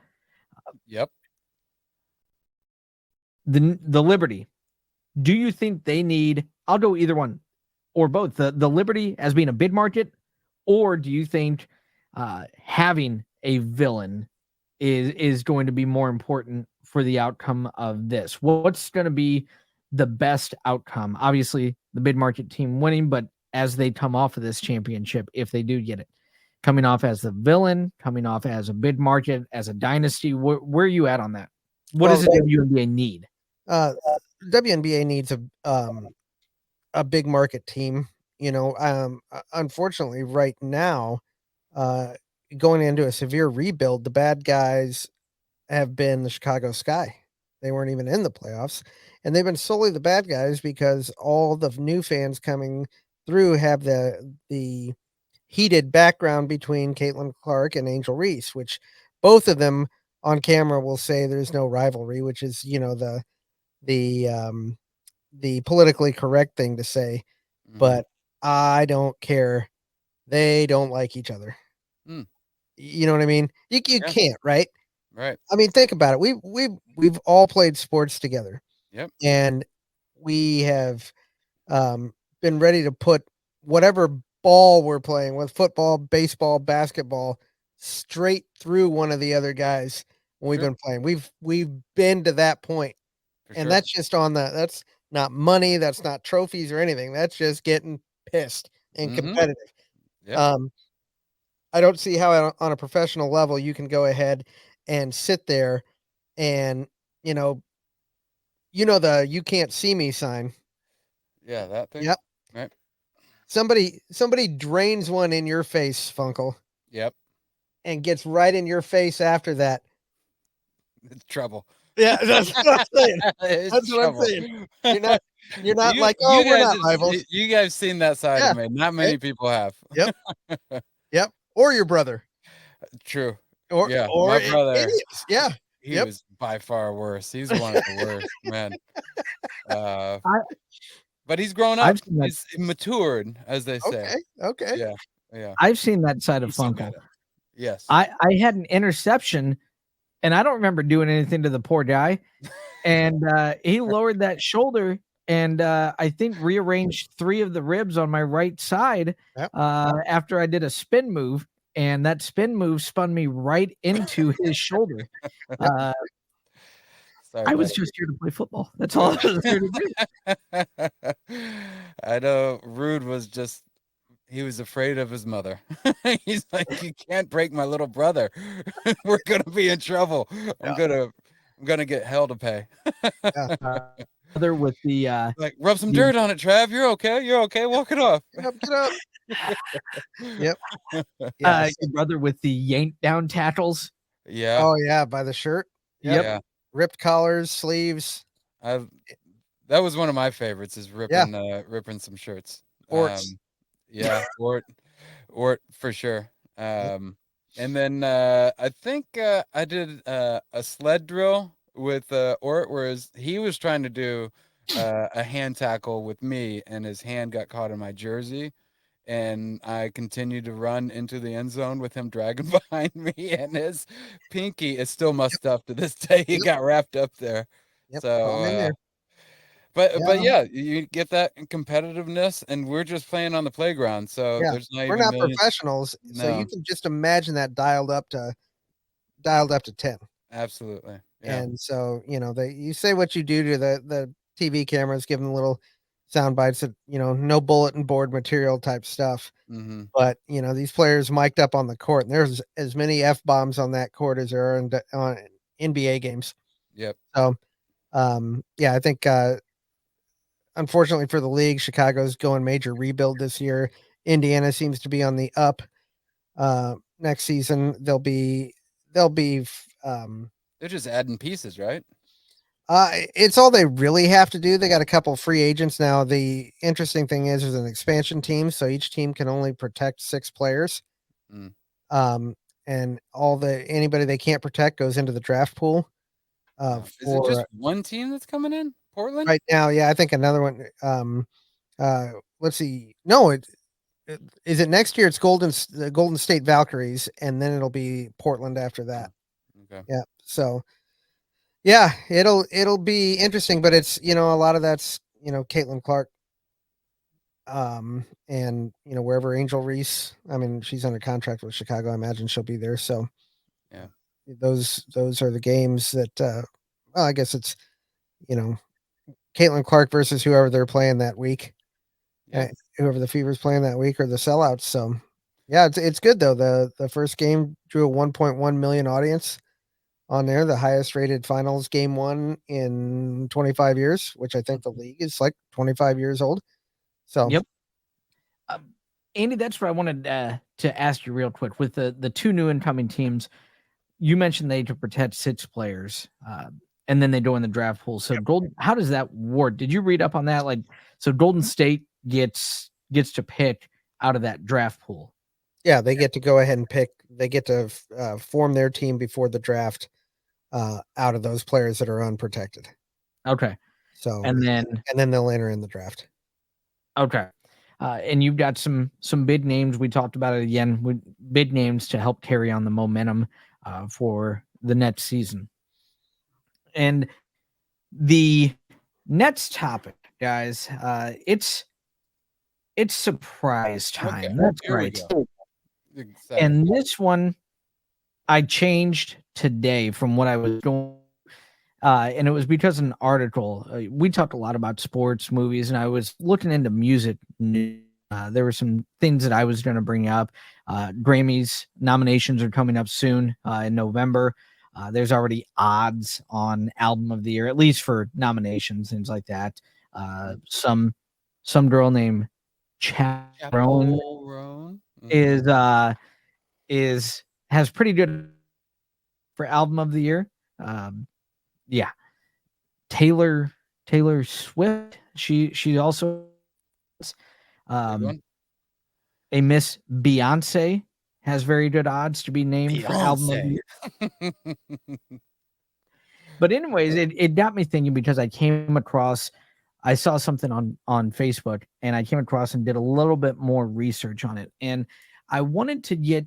Yep. The Liberty. Do you think they need? I'll go either one or both. The Liberty as being a bid market, or do you think having a villain is going to be more important for the outcome of this? What's going to be the best outcome? Obviously, the bid market team winning, but as they come off of this championship, if they do get it, coming off as the villain, coming off as a bid market, as a dynasty? Where are you at on that? What Well, does the WNBA need? uh, WNBA needs a big market team. Unfortunately, right now, uh, going into a severe rebuild, the bad guys have been the Chicago Sky. They weren't even in the playoffs, and they've been solely the bad guys because all the new fans coming through have the heated background between Caitlin Clark and Angel Reese, which both of them on camera will say there's no rivalry, which is the the politically correct thing to say. Mhm. But I don't care. They don't like each other. Mm. You know what I mean? You Yeah. can't, right? Right. I mean, think about it. We've all played sports together, Yep. and we have been ready to put whatever ball we're playing with, football, baseball, basketball, straight through one of the other guys when we've Sure. been playing. We've been to that point, For and sure. that's just on that's not money, that's not trophies or anything. That's just getting pissed and Mhm. competitive. Yep. Um, I don't see how on a professional level you can go ahead and sit there and you know the "you can't see me" sign. Yeah, that thing. Yep. Right. Somebody drains one in your face, Funkle, Yep. and gets right in your face after that. It's trouble. Yeah, that's what I'm saying. It's That's what I'm trouble. saying. You're not you're not You like, "Oh, you we're guys not have rivals." you guys seen that side of Yeah, me. Not right? many people have. Yep, yep. Or your brother. True. Or Yeah, or my any brother, of us. Yeah. he Yep. was by far worse. He's one of the worst, man. Uh, I but he's grown up. I've seen that. He's matured, as they say. Okay, okay. Yeah, yeah. I've seen that side of He's so Funko. bad at it. Yes. I had an interception, and I don't remember doing anything to the poor guy. And he lowered that shoulder, and I think rearranged 3 of the ribs on my right side Yep. after I did a spin move, and that spin move spun me right into his shoulder. Yep. Uh, Sorry, I was buddy. just here to play football. That's all I was here to do. I know Rude was just he was afraid of his mother. He's like, "You can't break my little brother. We're gonna be in trouble. I'm Yeah, gonna I'm gonna get hell to pay." yeah. Other with Like, "Rub some the dirt on it, Trav. You're okay. You're okay. Walk it off." Get up, get up. Yep. Yes. your brother with the yank down tackles. Yeah, Oh, yeah, by the shirt. Yep. Yep. yeah. Ripped collars, sleeves. I That was one of my favorites is Yeah. ripping some shirts. Orts. Yeah, or for sure. Yep. And then I think I did a sled drill with Ort, whereas he was trying to do a hand tackle with me, and his hand got caught in my jersey, and I continued to run into the end zone with him dragging behind me, and his pinky is still mussed up to this day. He Yep. got wrapped up there. Yep. Caught So, him in there. but Yeah. yeah, you get that in competitiveness, and we're just playing on the playground, so Yeah. there's not We're even not millions. professionals, so you No, can just imagine that dialed up to 10. absolutely. Yeah. And so, you say what you do to the TV cameras, give them little sound bites of, no bulletin board material type stuff. Mm-hmm. But, these players mic'd up on the court, and there's as many F bombs on that court as there are on NBA games. Yep. So, yeah, I think, unfortunately for the league, Chicago's going major rebuild this year. Indiana seems to be on the up. Next season they'll be They're just adding pieces, right? it's all they really have to do. They got a couple free agents now. The interesting thing is there's an expansion team, so each team can only protect 6 players. Mm. Um, and anybody they can't protect goes into the draft pool. Is it just For one team that's coming in? Portland? right now, yeah, I think another one. Let's see. No, is it next year? It's the Golden State Valkyries, and then it'll be Portland after that. Okay. Yeah. So yeah, it'll be interesting, but it's a lot of that's Caitlin Clark, and wherever Angel Reese. I mean, she's under contract with Chicago. I imagine she'll be there. So Yeah. those are the games that. Well, I guess it's you know Caitlin Clark versus whoever they're playing that week. Yeah. Whoever the Fever's playing that week or the sellouts. So Yeah, it's good though. The first game drew a 1.1 million audience on there, the highest rated finals game one in 25 years, which I think the league is like 25 years old. So Yep. Andy, that's what I wanted to ask you real quick. With the two new incoming teams, you mentioned they to protect 6 players, and then they go in the draft pool. So Golden, how does that work? Did you read up on that? Like, so Golden State gets to pick out of that draft pool. yeah, they get to go ahead and pick. They get to form their team before the draft out of those players that are unprotected. Okay, So and then they'll enter in the draft. okay, and you've got some big names. We talked about it again. With big names to help carry on the momentum for the next season. And the next topic, guys, it's surprise Okay, time. That's here we right. go. Exciting. And this one I changed today from what I was going. And it was because of an article. We talked a lot about sports, movies, and I was looking into music. There were some things that I was going to bring up. Grammys nominations are coming up soon in November. There's already odds on album of the year, at least for nominations, things like that. Some girl named Chaperone Roan. is has pretty good for album of the year. Yeah, Taylor Swift. She also Big a Miss Beyonce has very good odds to be named for album of the year. But anyways, it got me thinking because I saw something on Facebook and I came across and did a little bit more research on it. And I wanted to get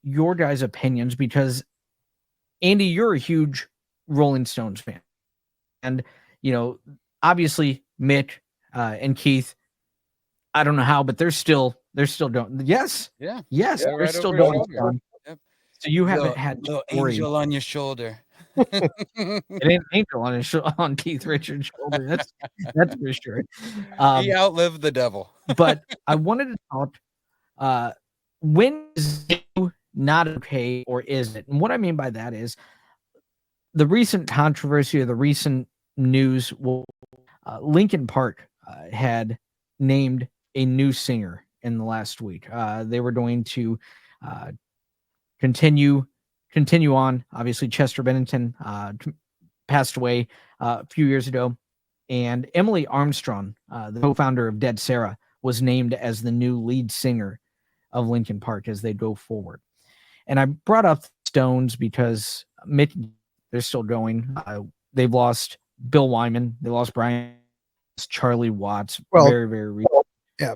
your guys' opinions because Andy, you're a huge Rolling Stones fan. And, obviously Mick and Keith, I don't know how, but they're still going. Yes. Yeah. Yes. Yeah, They're right still over going your shoulder. strong. Yep. So you haven't had little worry. angel on your shoulder. It ain't angel on Keith Richards' shoulder. That's for sure. He outlived the devil. But I wanted to talk. When is not okay, or is it? And what I mean by that is the recent controversy or the recent news. Linkin Park had named a new singer in the last week. They were going to continue on. Obviously, Chester Bennington passed away a few years ago, and Emily Armstrong, the co-founder of Dead Sarah, was named as the new lead singer of Linkin Park as they go forward. And I brought up Stones because they're still going. They've lost Bill Wyman. They lost Brian, Charlie Watts. Well, very, very recent. Yeah,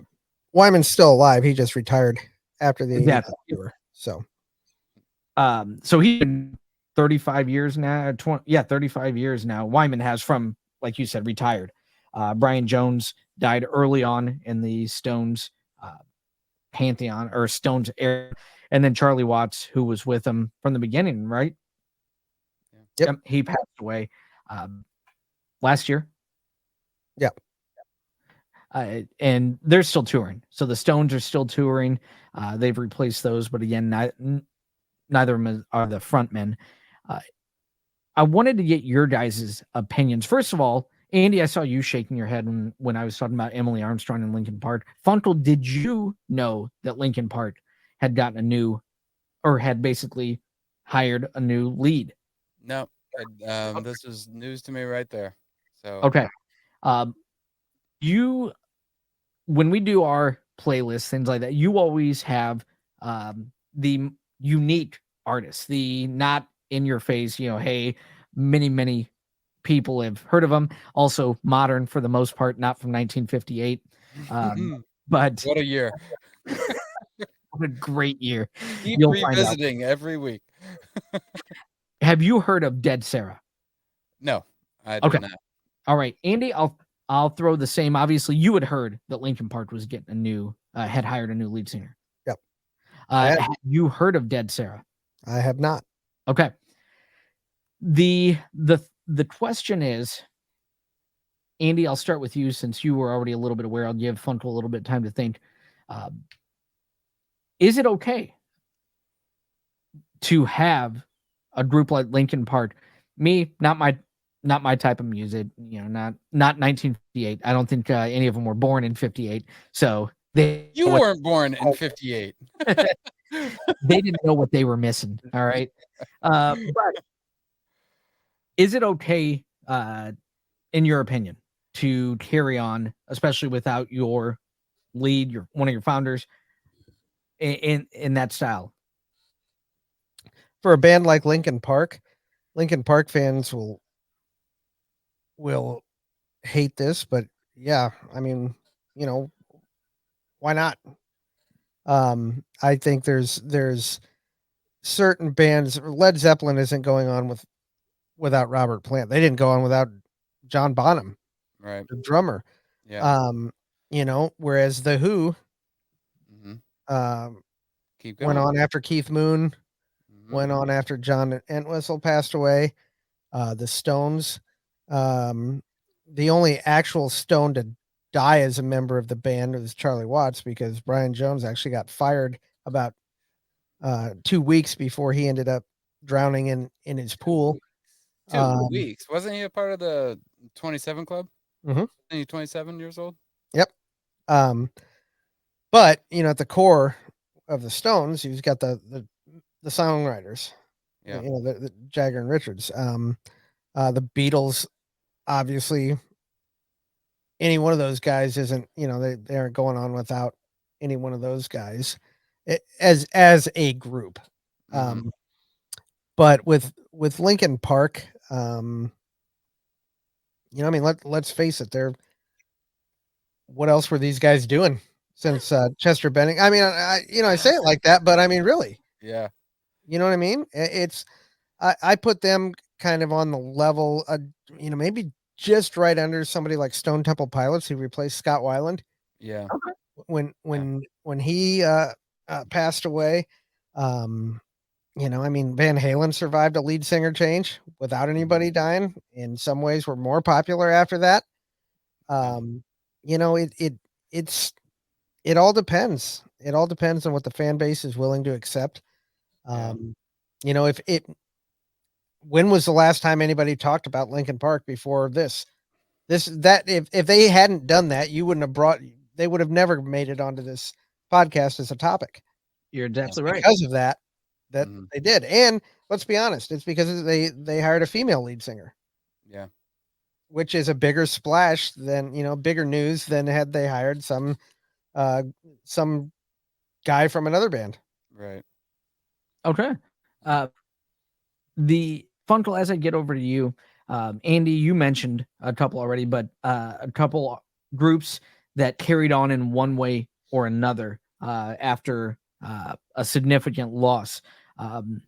Wyman's still alive. He just retired after the Exactly. tour. So he's been 35 years now. 35 years now. Wyman has from, like you said, retired. Brian Jones died early on in the Stones pantheon or Stones era, and then Charlie Watts, who was with him from the beginning, right? Yep. He passed away last year. Yeah. And they're still touring. So the Stones are still touring. They've replaced those, but again, neither of them are the frontmen. I wanted to get your guys' opinions. First of all, Andy, I saw you shaking your head when I was talking about Emily Armstrong and Linkin Park. Funkel, did you know that Linkin Park had gotten had basically hired a new lead? No, this is news to me right there. So okay, when we do our playlists, things like that, you always have the unique artists, the not in your face. Hey, many people have heard of them. Also modern for the most part, not from 1958. But what a year! What a great year! Keep You'll find out. revisiting every week. Have you heard of Dead Sarah? No, I do not. All right, Andy, I'll throw the same. Obviously, you had heard that Linkin Park was getting had hired a new lead singer. Yep. Have you heard of Dead Sarah? I have not. Okay. The question is, Andy, I'll start with you since you were already a little bit aware. I'll give Funkel a little bit of time to think. is it okay to have a group like Linkin Park? Me, not my type of music. Not 1958. I don't think any of them were born in 58, so they You know what weren't born in 58. they didn't know what they were missing. All right, but is it okay, in your opinion, to carry on, especially without your lead, your one of your founders, in that style? For a band like Linkin Park fans will hate this, but yeah, I mean, you know, why not? I think there's certain bands. Led Zeppelin isn't going on without Robert Plant. They didn't go on without John Bonham, Right. the drummer. Yeah. Whereas the Who Hmm. um, Keep went going. on after Keith Moon, Hmm. went on after John Entwistle passed away. The Stones, um, the only actual Stone to die as a member of the band was Charlie Watts because Brian Jones actually got fired about 2 weeks before he ended up drowning in his 2 weeks. pool. 2 weeks. Wasn't he a part of the 27 club? Mhm. Isn't he 27 years old? Yep. Um, but at the core of the Stones, you've got the songwriters, Yeah. the Jagger and Richards. The Beatles, obviously, any one of those guys isn't, they aren't going on without any one of those guys as a group. Hmm. Um, but with Lincoln Park, I mean, let's face it, what else were these guys doing since Chester Bennington? I mean, I say it like that, but I mean, really, Yeah. you know what I mean? It's I put them kind of on the level, maybe just right under somebody like Stone Temple Pilots who replaced Scott Weiland Yeah. when Yeah. when he passed away. Um, I mean, Van Halen survived a lead singer change without Mhm. anybody dying. In some ways, were more popular after that. Yeah. Um, it's it all depends. It all depends on what the fan base is willing to accept. Yeah. Um, if it when was the last time anybody talked about Lincoln Park before this? That if they hadn't done that, you wouldn't have they would have never made it onto this podcast as a topic. You're Yeah. exactly right. Because of that Mhm. they did. And let's be honest, it's because they hired a female lead singer, Yeah. which is a bigger splash than, bigger news than had they hired uh some guy from another band. Right. Okay. Uh, the Funkle, as I get over to you, Andy, you mentioned a couple already, but a couple groups that carried on in one way or another after a significant loss. Um,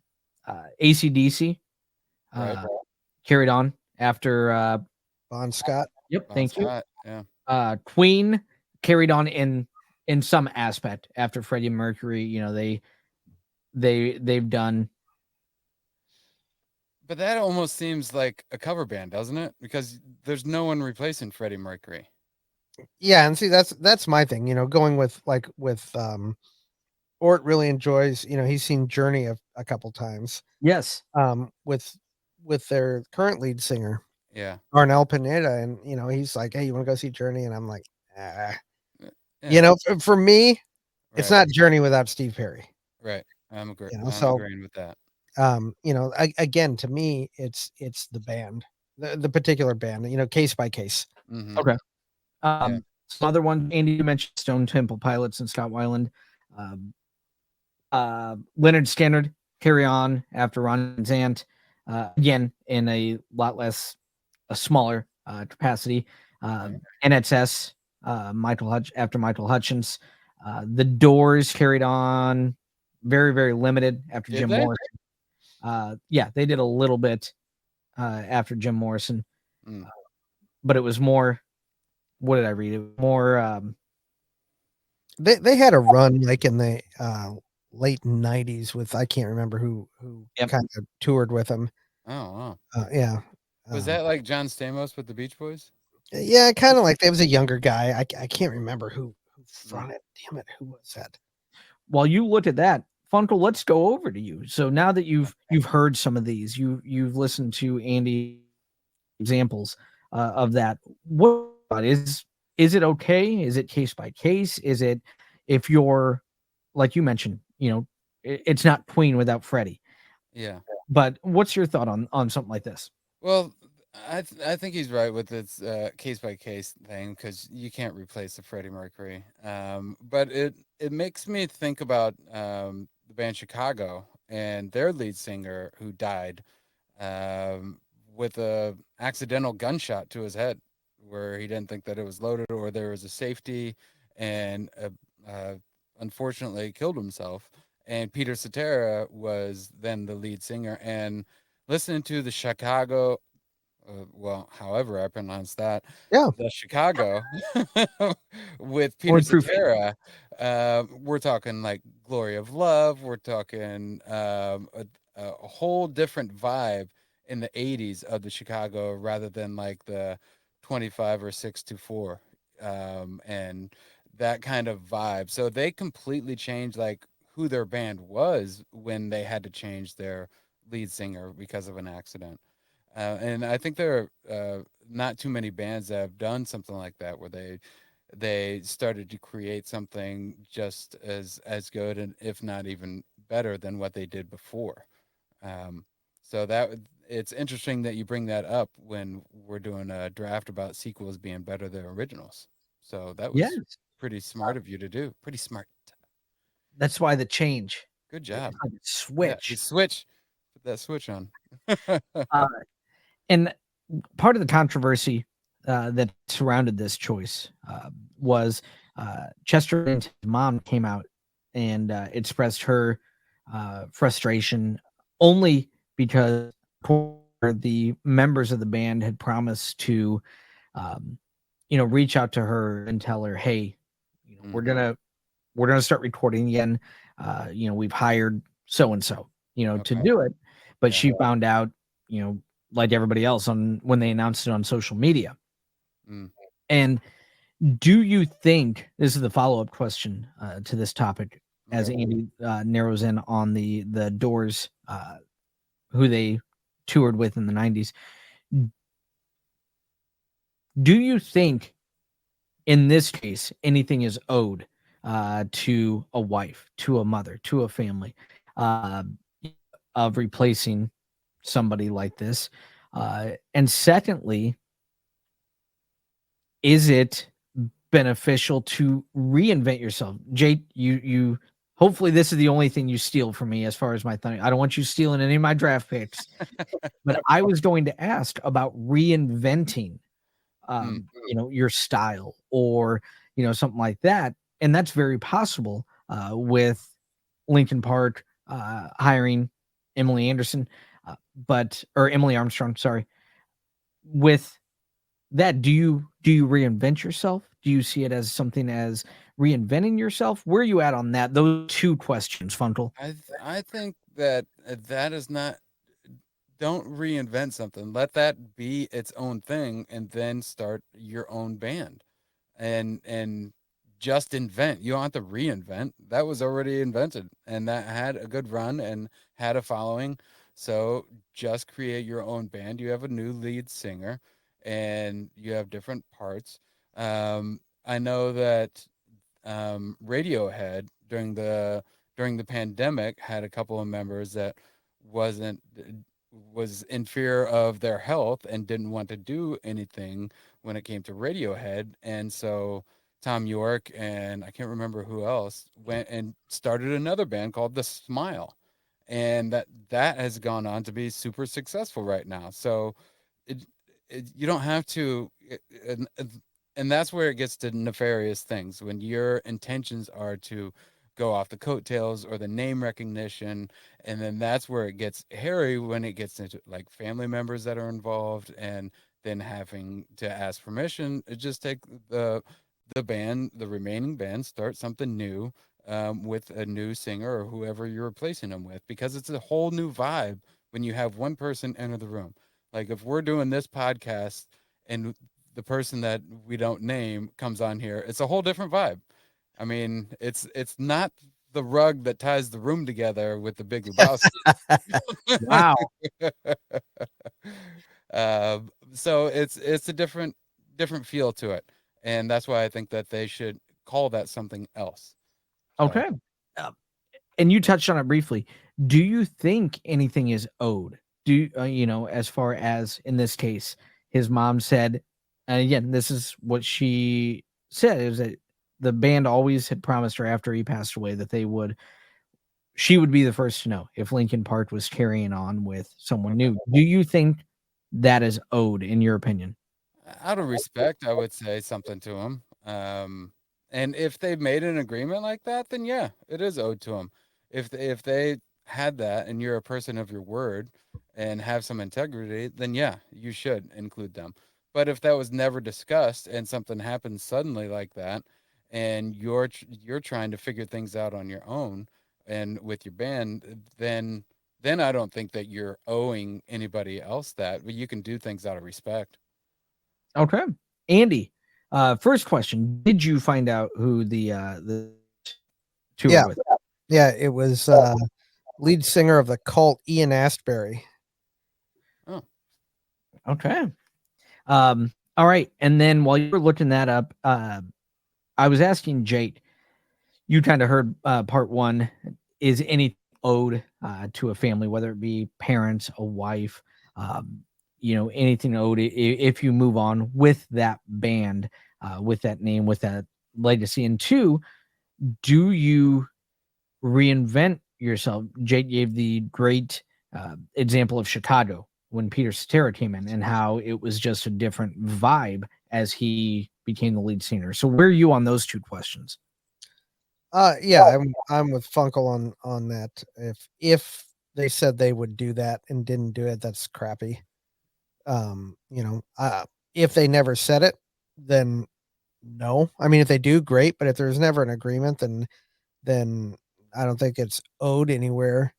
ACDC Right. carried on after. Bon Scott. Yep, Bon thank you. Scott. Yeah. Queen carried on in some aspect after Freddie Mercury. They've done. But that almost seems like a cover band, doesn't it? Because there's no one replacing Freddie Mercury. Yeah, and see that's my thing, going with Ort really enjoys, he's seen Journey a couple times. Yes. With their current lead singer, Yeah. Arnel Pineda, and he's like, "Hey, you want to go see Journey?" And I'm like, ah. Yeah. For me, it's Right. not Journey without Steve Perry. Right. I'm agree. I'm So agreeing with that. again, to me, it's the band, the particular band, case by case. Hmm. Okay. Yeah. Some other one, Andy, you mentioned Stone Temple Pilots and Scott Weiland. Um, Leonard Skinner carry on after Ron Zant, again in a lot less, a smaller capacity. Right. NXS, after Michael Hutchins. The Doors carried on very, very limited after Did Jim they? Morrison. Yeah, they did a little bit after Jim Morrison, Mm. but it was more. What did I read? It was more. They had a run like in the late '90s with I can't remember who Yep. kind of toured with them. Oh, wow. Yeah. Was that like John Stamos with the Beach Boys? Yeah, kinda like there was a younger guy. I can't remember who Mm. fronted. Damn it, who was that? while you look at that, Funkel, let's go over to you. So now that you've heard some of these, you've listened to Andy examples of that. What is it okay? Is it case by case? Is it if you're like you mentioned, it's not Queen without Freddie. Yeah. But what's your thought on something like this? Well, I think he's right with this case by case thing because you can't replace the Freddie Mercury. But it makes me think about the band Chicago and their lead singer who died um, with a accidental gunshot to his head, where he didn't think that it was loaded or there was a safety, and uh, unfortunately killed himself. And Peter Cetera was then the lead singer, and listening to the Chicago, well, however I pronounce that, Yeah. the Chicago with Peter Only proof. Cetera, we're talking like Glory of Love. We're talking a whole different vibe in the 80s of the Chicago rather than like the 25 or 6 to 4 and that kind of vibe. So they completely changed like who their band was when they had to change their lead singer because of an accident. And I think there are not too many bands that have done something like that, where they started to create something just as good and if not even better than what they did before. Um, so it's interesting that you bring that up when we're doing a draft about sequels being better than originals. So that was Yes. pretty smart of you to do. Pretty smart. That's why the change. Good It's job. like a Yeah, you switch. switch. Put that switch on. Uh, and part of the controversy that surrounded this choice was Chester Bennington's mom came out and expressed her frustration only because the members of the band had promised to, um, reach out to her and tell her, "Hey, Mm, we're gonna start recording again. We've hired so and so, to okay. do it." But Yeah. she found out, you know, like everybody else on when they announced it on social media. Mm, And do you think this is the follow up question to this topic as okay. Andy narrows in on the Doors, who they toured with in the '90s? Do you think in this case anything is owed to a wife, to a mother, to a family, uh, of replacing somebody like this? And secondly, is it beneficial to reinvent yourself? Jake, you hopefully this is the only thing you steal from me as far as my thing. I don't want you stealing any of my draft picks. But I was going to ask about reinventing Mm, your style or something like that. And that's very possible with Lincoln Park hiring Emily Anderson, or Emily Armstrong, sorry. With that, do you reinvent yourself? Do you see it as something as reinventing yourself? Where are you at on that? Those two questions, Funkel. I think that that is not. Don't reinvent something. Let that be its own thing, and then start your own band. And just invent. You don't have to reinvent. That was already invented, and that had a good run and had a following. So just create your own band. You have a new lead singer, and you have different parts. I know that Radiohead during the pandemic had a couple of members that wasn't was in fear of their health and didn't want to do anything when it came to Radiohead, and so Tom York and I can't remember who else went and started another band called The Smile, and that has gone on to be super successful right now. So it, you don't have to and that's where it gets to nefarious things when your intentions are to go off the coattails or the name recognition, and then that's where it gets hairy when it gets into like family members that are involved and then having to ask permission. It just take the remaining band, start something new with a new singer or whoever you're replacing them with, because it's a whole new vibe when you have one person enter the room. Like if we're doing this podcast and the person that we don't name comes on here, it's a whole different vibe. I mean, it's not the rug that ties the room together with the Big Lebowski. Wow. So it's a different feel to it, and that's why I think that they should call that something else. So Okay. Uh, and you touched on it briefly. Do you think anything is owed? As far as in this case, his mom said, and again, this is what she said, is that the band always had promised her after he passed away that she would be the first to know if Linkin Park was carrying on with someone okay. new. Do you think that is owed, in your opinion? Out of respect, I would say something to him. And if they made an agreement like that, then yeah, it is owed to them. If they had that, and you're a person of your word and have some integrity, then yeah, you should include them. But if that was never discussed and something happens suddenly like that, and you're trying to figure things out on your own and with your band, then I don't think that you're owing anybody else that. But you can do things out of respect. Okay. Andy, first question. Did you find out who the tour Yeah, with? yeah. It was lead singer of the cult, Ian Astbury. Oh, Okay. All right. And then while you were looking that up, I was asking Jake, you kind of heard part one. Is any owed to a family, whether it be parents, a wife, anything owed if you move on with that band, with that name, with that legacy? And two, do you reinvent yourself? Jake gave the great example of Chicago when Peter Cetera came in and how it was just a different vibe as he became the lead singer. So where are you on those two questions? Yeah, I'm with Funkel on that. If they said they would do that and didn't do it, that's crappy. If they never said it, then no. I mean, if they do, great. But if there's never an agreement, then I don't think it's owed anywhere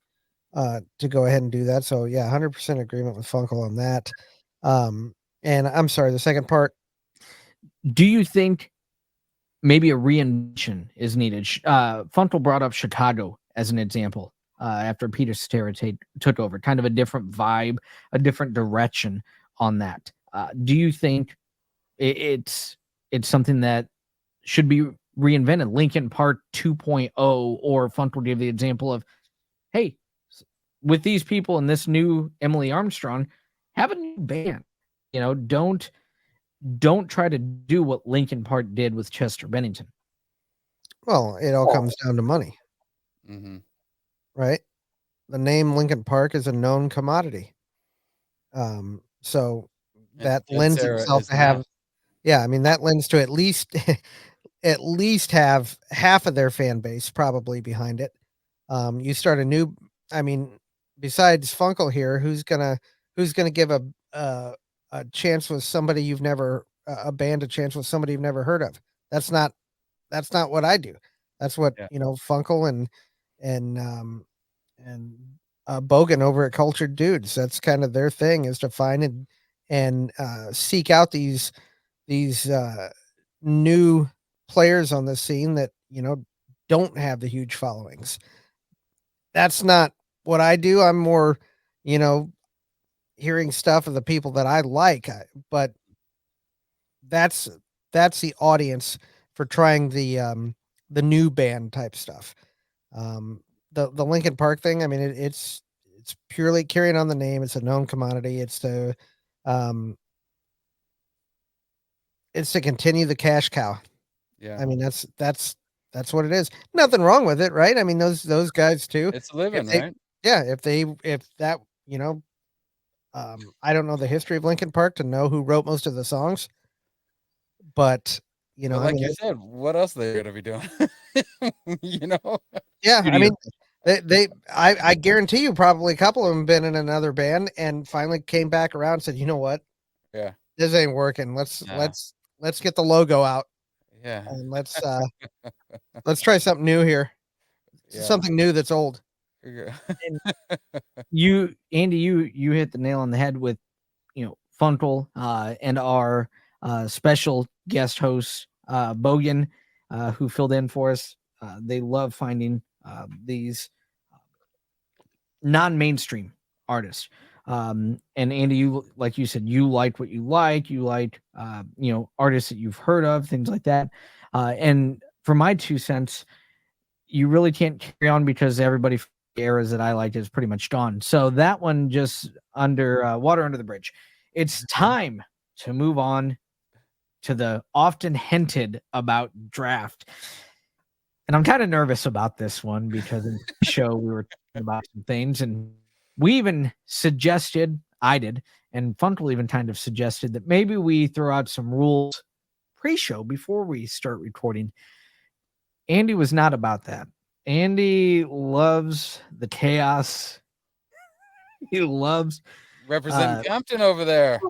to go ahead and do that. So yeah, 100% agreement with Funkel on that. And I'm sorry, the second part. Do you think maybe a reinvention is needed? Funkel brought up Chicago as an example after Peter Cetera took over, kind of a different vibe, a different direction on that. Do you think it's something that should be reinvented? Lincoln Park 2.0, or Funkel gave the example of, hey, with these people and this new Emily Armstrong, have a new band. Don't try to do what Lincoln Park did with Chester Bennington. Well, it all comes down to money, mm-hmm. right? The name Lincoln Park is a known commodity. So that And lends Sarah itself is to have, not. yeah, I mean, that lends to at least at least have half of their fan base probably behind it. You start a new, I mean, besides Funkel here, who's gonna give a chance with somebody you've never a band a chance with somebody you've never heard of? That's not that's not what I do. That's what Yeah, Funkel and and Bogan over at Cultured Dudes. That's kind of their thing, is to find and seek out these new players on the scene that don't have the huge followings. That's not what I do. I'm more, you know, hearing stuff of the people that I like, but that's that's the audience for trying the new band type stuff. Um, the Lincoln Park thing, I mean, it's purely carrying on the name. It's a known commodity. Um, it's to continue the cash cow. yeah. I mean, that's what it is. Nothing wrong with it, right? I mean, those guys too. It's a If living, they, right? yeah, if that, I don't know the history of Lincoln Park to know who wrote most of the songs, but But I like mean, you said, what else they gonna be doing? you know? yeah, I Studio. mean, I guarantee you, probably a couple of them been in another band and finally came back around and said, you know what, Yeah. this ain't working. Let's Nah. let's get the logo out Yeah. and let's try something new here. Yeah. Something new that's old. Yeah. And Andy, you hit the nail on the head with Funkel and our special guest host Bogan, who filled in for us. They love finding these non-mainstream artists. And Andy, you like you said, you like what you like. You like artists that you've heard of, things like that. And for my 2 cents, you really can't carry on because everybody from the eras that I liked is pretty much gone. So that one just under water under the bridge. It's time to move on to the often hinted about draft. And I'm kind of nervous about this one because in the show we were talking about some things, and we even suggested, I did, and Funkle even kind of suggested that maybe we throw out some rules pre-show before we start recording. Andy was not about that. Andy loves the chaos. He loves Representing Compton over there.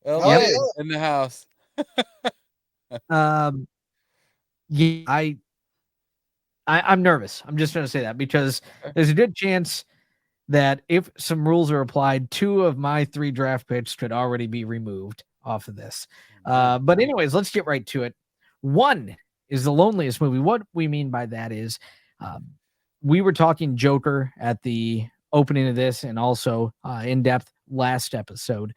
LA yeah. in the house. yeah, I'm nervous. I'm just going to say that because there's a good chance that if some rules are applied, 2 of my 3 draft picks could already be removed off of this. But anyways, let's get right to it. 1 is The Loneliest Movie. What we mean by that is we were talking Joker at the opening of this and also in depth last episode.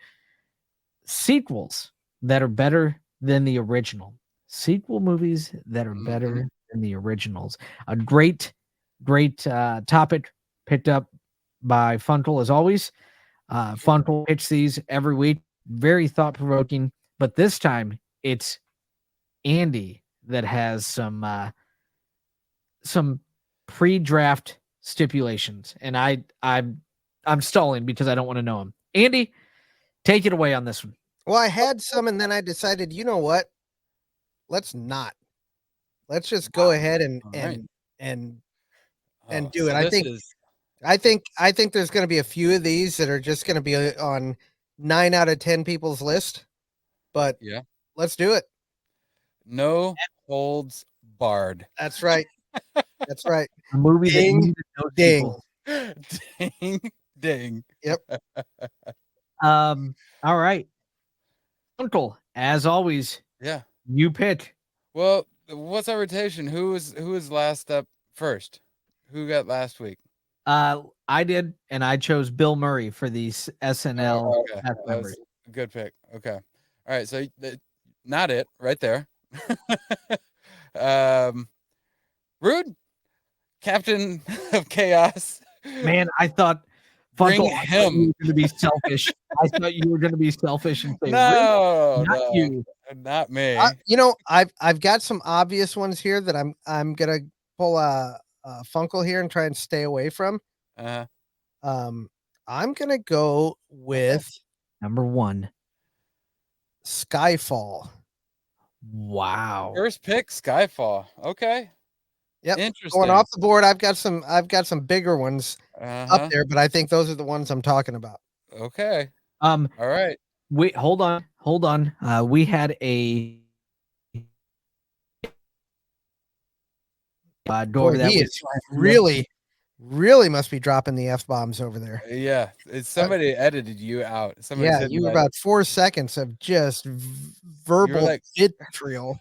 Sequels that are better than the original. Sequel movies that are better than the originals. A great topic picked up by Funkle as always. Funkle picks these every week. Very thought-provoking. But this time it's Andy that has some pre-draft stipulations. And I'm stalling because I don't want to know them. Andy, take it away on this one. Well, I had some, and then I decided, you know what? Let's not. Let's just go ahead and do it. I think there's going to be a few of these that are just going to be on 9 out of 10 people's list. But yeah, let's do it. No holds barred. That's right. That's right. A movie Ding, that needed no ding. sequel. Ding, ding. Yep. All right. Uncle, as always, Yeah. you pick. Well, what's our rotation? Who was last up first? Who got last week? I did, and I chose Bill Murray for the SNL Okay. cast That members. was a good pick. Okay. All right. So not it right there. Rude, Captain of Chaos. Man, I thought Bring Funkle, I thought him. you were going to be selfish. I thought you were going to be selfish and say, No, not no, you. not me. I've got some obvious ones here that I'm gonna pull a Funkle here and try and stay away from. Uh-huh. I'm gonna go with Number 1. Skyfall. Wow. First pick, Skyfall. Okay. Yep. Interesting. Going off the board, I've got some bigger ones Uh-huh. up there, but I think those are the ones I'm talking about. Okay. All right. Wait, hold on. We had a go over that. He is really must be dropping the F-bombs over there. Yeah. Somebody edited you out. Somebody said you were about 4 seconds of just verbal like, vitriol.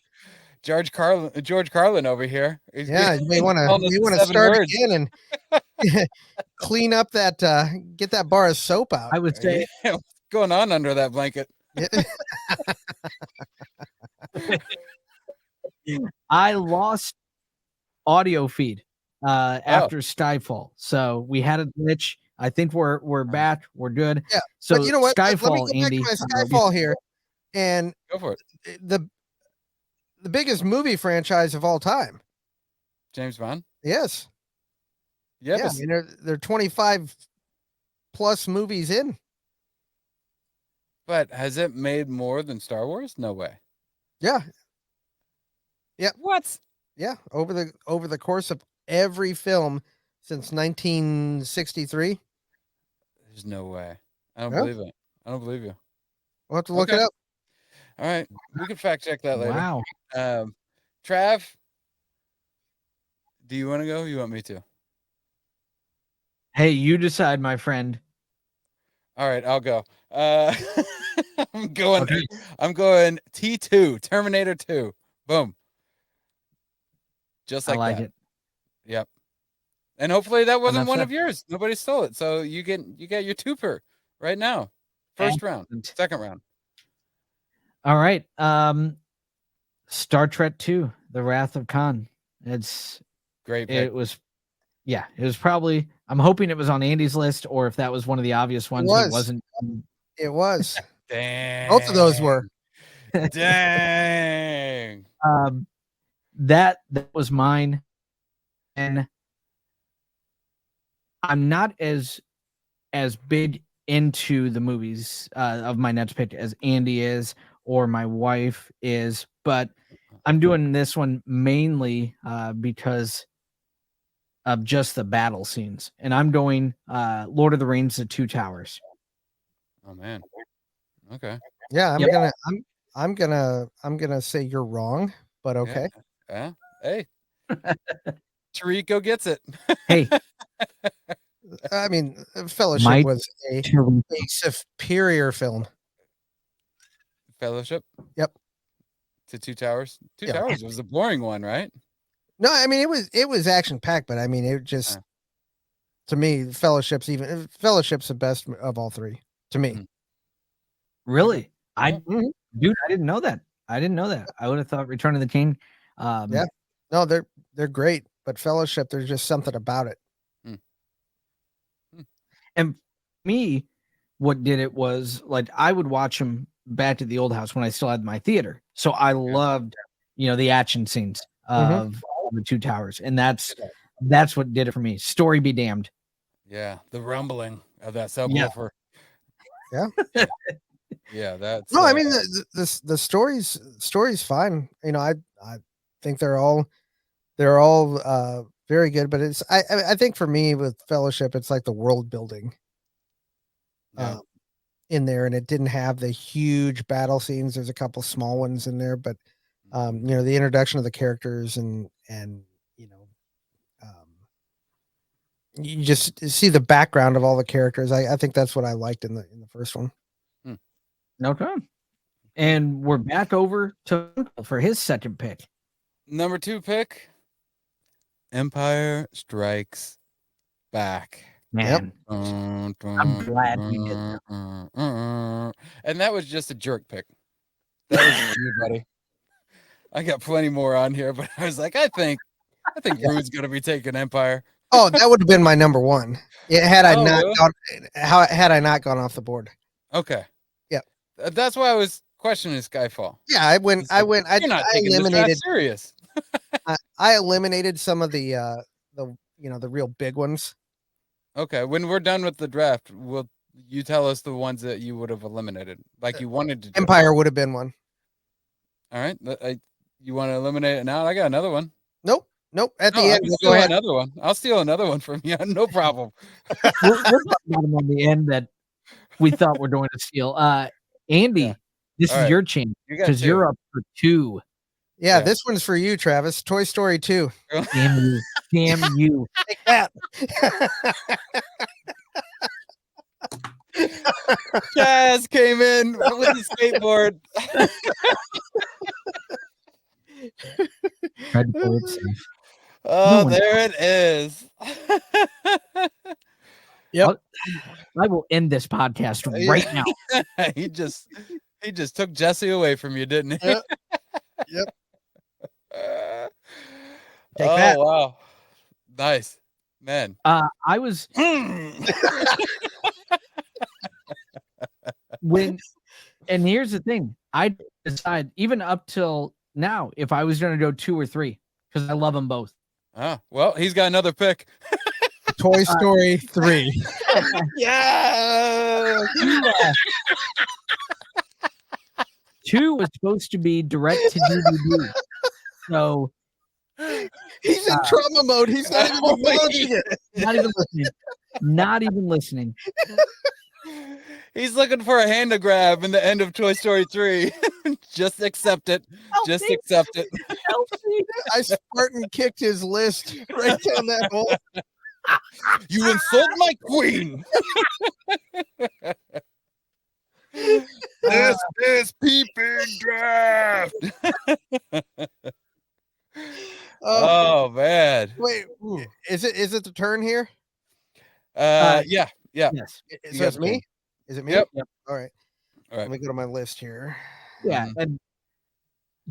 George Carlin over here. Yeah, you may want to start again and clean up that get that bar of soap out. I would say what's going on under that blanket. I lost audio feed after Skyfall, so we had a glitch. I think we're back. We're good. Yeah. So but you know what? Skyfall, Let me go Andy. back to my Skyfall here, and go for it. The biggest movie franchise of all time. James Bond. Yes. Yeah. I mean, they're 25 plus movies in. But has it made more than Star Wars? No way. Yeah. Yeah. What? Yeah. Over the course of every film since 1963. There's no way. I don't believe it. I don't believe you. We'll have to look it up. All right. We can fact check that later. Wow. Trav, do you want to go? You want me to? Hey, you decide, my friend. All right, I'll go. I'm going. Okay. I'm going T2, Terminator 2. Boom. Just like I like that. it. Yep. And hopefully that wasn't Enough one said. of yours. Nobody stole it. So you get your twofer right now. First round, Excellent. second round. All right. Star Trek 2, The Wrath of Khan. Great pick. It was probably, I'm hoping it was on Andy's list, or if that was one of the obvious ones, he was. wasn't. It was. Dang. Both of those were. Dang. That was mine. And I'm not as big into the movies of my next pick as Andy is or my wife is, but I'm doing this one mainly because of just the battle scenes, and I'm going Lord of the Rings: The Two Towers. Oh man. Okay. Yeah, Yep. I'm gonna say you're wrong, but okay. Yeah. Hey. Tarico gets it. Hey, I mean, Fellowship My was a superior film. Fellowship. Yep. To Two Towers. Two Yeah. Towers was a boring one, right? No, I mean it was action packed, but I mean it just to me Fellowship's the best of all three to me. Mhm. really? Yeah. Dude, I didn't know that. I would have thought Return of the King. Yeah. No, they're great, but Fellowship, there's just something about it. And me, what did it was like I would watch them back at the old house when I still had my theater. So I loved, the action scenes of the Two Towers, and that's what did it for me. Story be damned. Yeah. The rumbling of that subwoofer. Yeah. Yeah. That's No, I mean the story's fine. I think they're all very good, but it's I think for me with Fellowship, it's like the world building yeah. in there, and it didn't have the huge battle scenes. There's a couple small ones in there, but the introduction of the characters and you just see the background of all the characters. I think that's what I liked in the first one. Okay. And we're back over to Uncle for his second pick. Number 2 pick. Empire Strikes Back. Man, I'm glad we did that. And that was just a jerk pick. That was for you, buddy. I got plenty more on here, but I was like, I think Rude's gonna be taking Empire. Oh, that would have been my number one. Yeah, had I not really? had I not gone off the board. Okay. Yeah. That's why I was questioning Skyfall. Yeah, I You're not taking this draft serious. I eliminated some of the real big ones. Okay, when we're done with the draft, will you tell us the ones that you would have eliminated, like you wanted to do? Empire would have been one. All right, you want to eliminate it now? I got another one. Nope. At the I end, can we'll steal go ahead. another one. I'll steal another one from you. No problem. We'll talk about them on the end that we thought we're going to steal. Andy, this is your chance because you're up for 2. Yeah, this one's for you, Travis. Toy Story 2. Damn you. Damn you. Take that. Jazz came in with the skateboard. Tried to play it safe. Oh, there it is. Yep. I will end this podcast right now. He just took Jesse away from you, didn't he? Yep. Take that. Wow. Nice. Man. I was and here's the thing. I decide even up till now if I was going to go 2 or 3 because I love them both. Well, he's got another pick. Toy Story 3. Yeah. 2 was supposed to be direct to DVD. So he's in trauma mode. He's not even acknowledging it. Not even listening. He's looking for a hand to grab in the end of Toy Story 3. Just accept it. Just accept it. I Spartan kicked his list right down that hole. You insult my queen. This is peeping draft. Oh man. Wait, Is it the turn here? Yeah. Yes. You So got it's the me. turn. Is it me? Yep. All right. All right. Let me go to my list here. Yeah, Mhm. and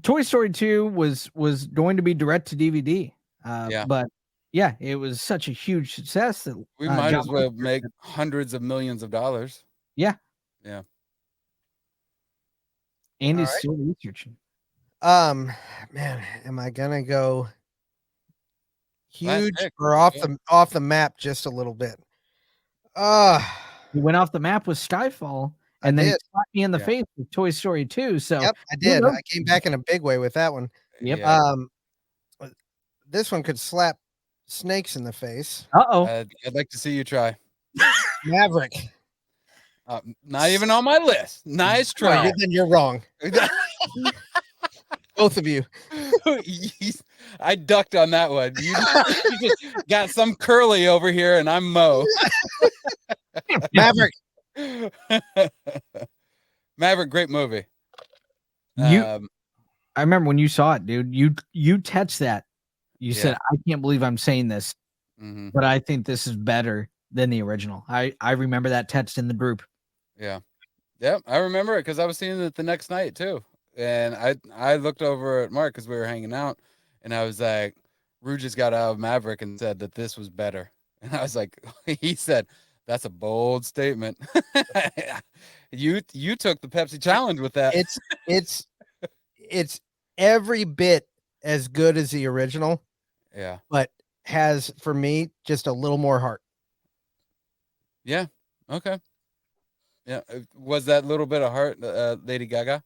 Toy Story 2 was going to be direct to DVD. Yeah. But yeah, it was such a huge success that We might John as well Lasseter make said, hundreds of millions of dollars. yeah, Yeah. Andy's All right. still researching. Man, am I gonna go Last huge pick. or off Yeah. the map just a little bit? Uh He went off the map with Skyfall, I and then he did. slapped me in the Yeah. face with Toy Story 2. So Yep, I who did. knows? I came back in a big way with that one. Yep. Yeah. This one could slap snakes in the face. Uh-oh. I'd like to see you try. Maverick. Not even on my list. Nice No, try. then you're wrong. Both of you. I ducked on that one. You just got some curly over here, and I'm Mo. Maverick. Maverick, great movie. I remember when you saw it, dude. You text that. You Yeah. said, "I can't believe I'm saying this, Mhm. but I think this is better than the original." I remember that text in the group. Yeah. Yep, I remember it because I was seeing it the next night too. And I looked over at Mark because we were hanging out, and I was like, Rue just got out of Maverick and said that this was better. And I was like, he said, that's a bold statement. You took the Pepsi challenge with that. It's every bit as good as the original, Yeah. but has for me just a little more heart. Yeah. Okay. Yeah. Was that little bit of heart, Lady Gaga?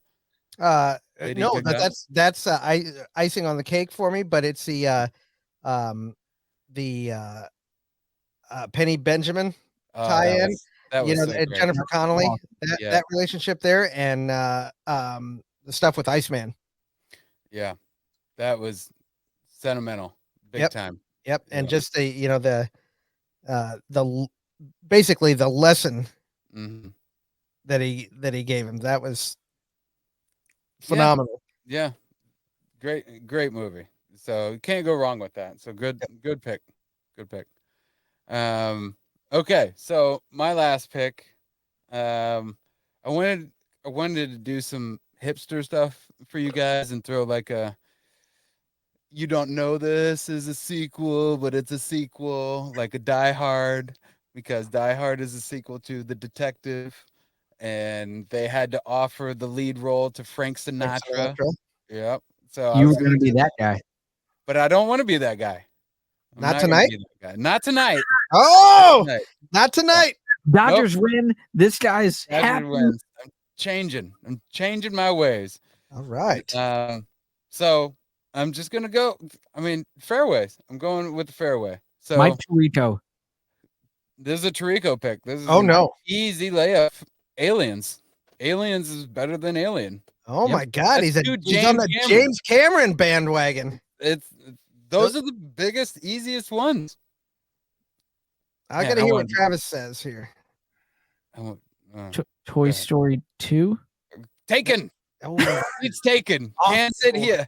Lady No, Gaga? that's icing on the cake for me, but it's um the Penny Benjamin Oh, tie-in. that was so And great. Jennifer Connelly, Yeah. that relationship there, and the stuff with Iceman. Yeah. That was sentimental, big Yep. time. Yep, and Yeah. just basically the lesson Mhm. that he gave him. That was phenomenal. Yeah. Great movie. So you can't go wrong with that. So good pick. Good pick. Okay, so my last pick. Um I wanted to do some hipster stuff for you guys and throw like a you don't know this is a sequel, but it's a sequel, like a Die Hard, because Die Hard is a sequel to The Detective, and they had to offer the lead role to Frank Sinatra. Yep. So I You was were gonna going to be do that guy. but I don't want to be that guy. I'm Not not gonna tonight? be that guy. Not tonight. Oh, Tonight. not tonight. Dodgers win. This guy's Dodgers happy. wins. I'm changing my ways. All right. So I'm just gonna go. I mean, fairways. I'm going with the fairway. So Mike Tirico. this is a Tirico pick. This is Oh an no. easy layup. Aliens. Aliens is better than Alien. Oh Yep. my God. That's He's two on James the Cameron. James Cameron bandwagon. Those are the biggest, easiest ones. I Man, got to I hear what want- Travis says here. I want- Toy ahead. Story 2. Taken. Oh, It's taken. Oh. Can't sit here.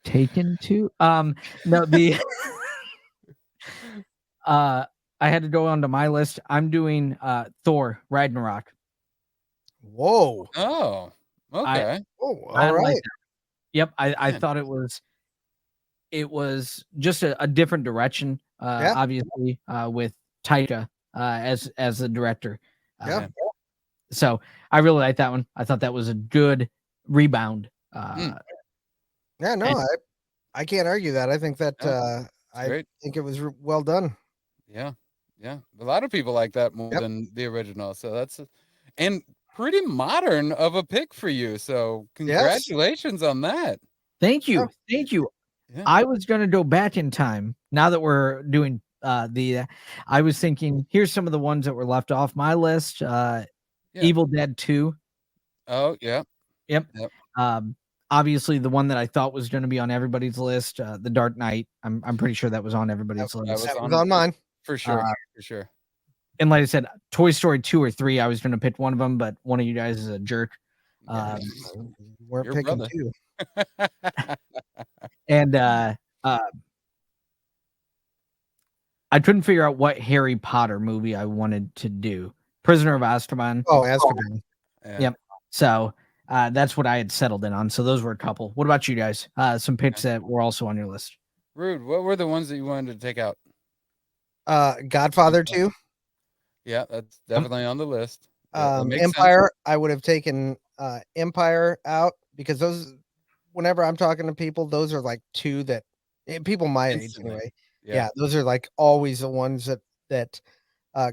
Taken 2. No, the I had to go onto my list. I'm doing Thor Ragnarok. whoa. Oh, okay. Oh, I all like right. that. Yep, I Man. thought it was just a different direction. Yeah. Obviously, with Taika as the director. Yeah. So I really like that one. I thought that was a good rebound. Yeah, no, and- I can't argue that. I think that Yeah, I great. think it was well done. Yeah. Yeah. A lot of people like that more Yep. than the original. So that's and pretty modern of a pick for you. So congratulations on that. Thank you. Yeah. Thank you. Yeah. I was going to go back in time. Now that we're doing I was thinking, here's some of the ones that were left off my list. Evil Dead 2. Oh, yeah. Yep. Yep. Obviously the one that I thought was going to be on everybody's list, The Dark Knight. I'm pretty sure that was on everybody's list. That was on mine. For sure. For sure. And like I said, Toy Story 2 or 3, I was going to pick one of them, but one of you guys is a jerk. Yeah. We're Your picking brother. two. And I couldn't figure out what Harry Potter movie I wanted to do. Prisoner of Azkaban. Oh, Azkaban. Yeah. Yep. So that's what I had settled in on. So those were a couple. What about you guys? Some picks that were also on your list. Rude. What were the ones that you wanted to take out? Godfather 2. Yeah, that's definitely on the list. Yeah, that makes Empire. I would have taken Empire out because those. Whenever I'm talking to people, those are like two that people my age Instantly. anyway. Yeah. Yeah, those are like always the ones that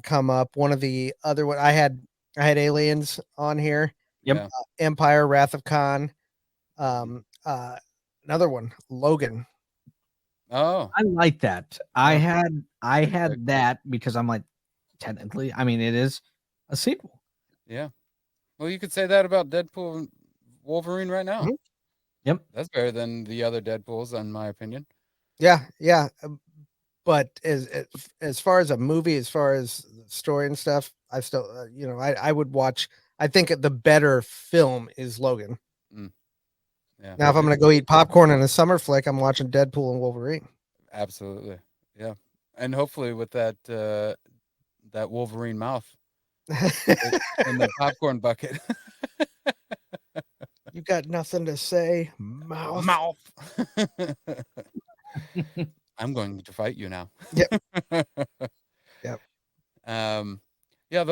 come up. One of the other one I had Aliens on here. Yep. Yeah. Empire, Wrath of Khan. Another one, Logan. Oh, I like that. I Yeah. had pick. that because I'm like, technically, I mean, it is a sequel. Yeah. Well, you could say that about Deadpool and Wolverine right now. Mhm. Yep. That's better than the other Deadpools, in my opinion. Yeah. But as far as a movie, as far as the story and stuff, I still I would watch. I think the better film is Logan. Yeah. Now, if I'm going to go eat popcorn in a summer flick, I'm watching Deadpool and Wolverine. Absolutely. Yeah. And hopefully with that that Wolverine mouth in the popcorn bucket. You got nothing to say, mouth. I'm going to fight you now. Yep. Yep. Yeah,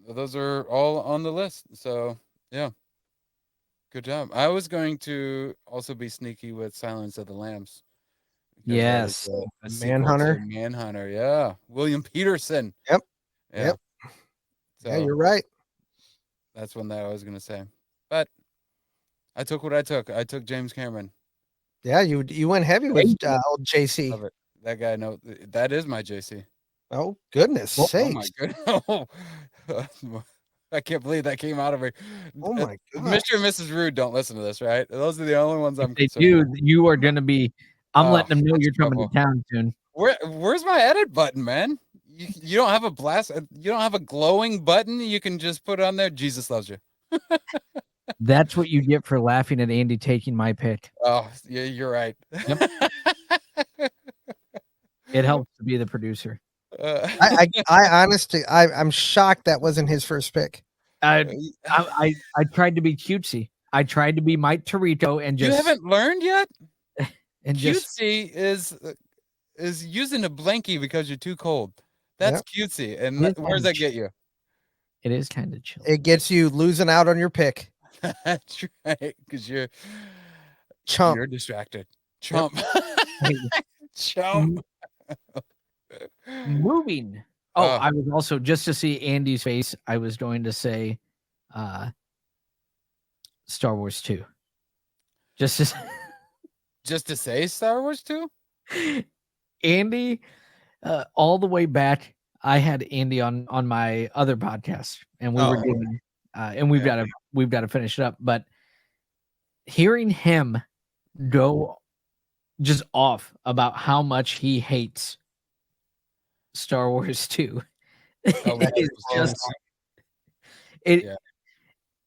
those are all on the list. So, yeah. Good job. I was going to also be sneaky with Silence of the Lambs. Because that is Yes. a sequel to Manhunter. Manhunter. Yeah. William Peterson. Yep. Yeah. Yep. So Yeah, you're right. that's one that I was going to say. But I took what I took. I took James Cameron. Yeah, you went heavy with old JC. Love it. That guy, no, that is my JC. Oh goodness Oh sakes! my goodness. I can't believe that came out of me. Oh my god! Mr. and Mrs. Rude don't listen to this, right? Those are the only ones I'm If they concerned do, you are going to be. I'm letting them know that's you're coming trouble. to town soon. Where's my edit button, man? You don't have a blast. You don't have a glowing button. You can just put on there. Jesus loves you. That's what you get for laughing at Andy taking my pick. Oh, yeah, you're right. It helps to be the producer. I honestly, I'm shocked that wasn't his first pick. I tried to be cutesy. I tried to be Mike Tirico and You just haven't learned yet. and just Cutesy is using a blankie because you're too cold. That's cutesy. And It is where does that kinda get you? it is kind of chill. It gets you losing out on your pick. That's right, because you're Chump. distracted. Chump. Hey, Chump. moving. Oh, Uh. I was also just to see Andy's face. I was going to say, Star Wars 2. Just Just to say Star Wars 2? Andy, all the way back. I had Andy on my other podcast, and we were doing, and we've got to finish it up. But hearing him go just off about how much he hates Star Wars 2,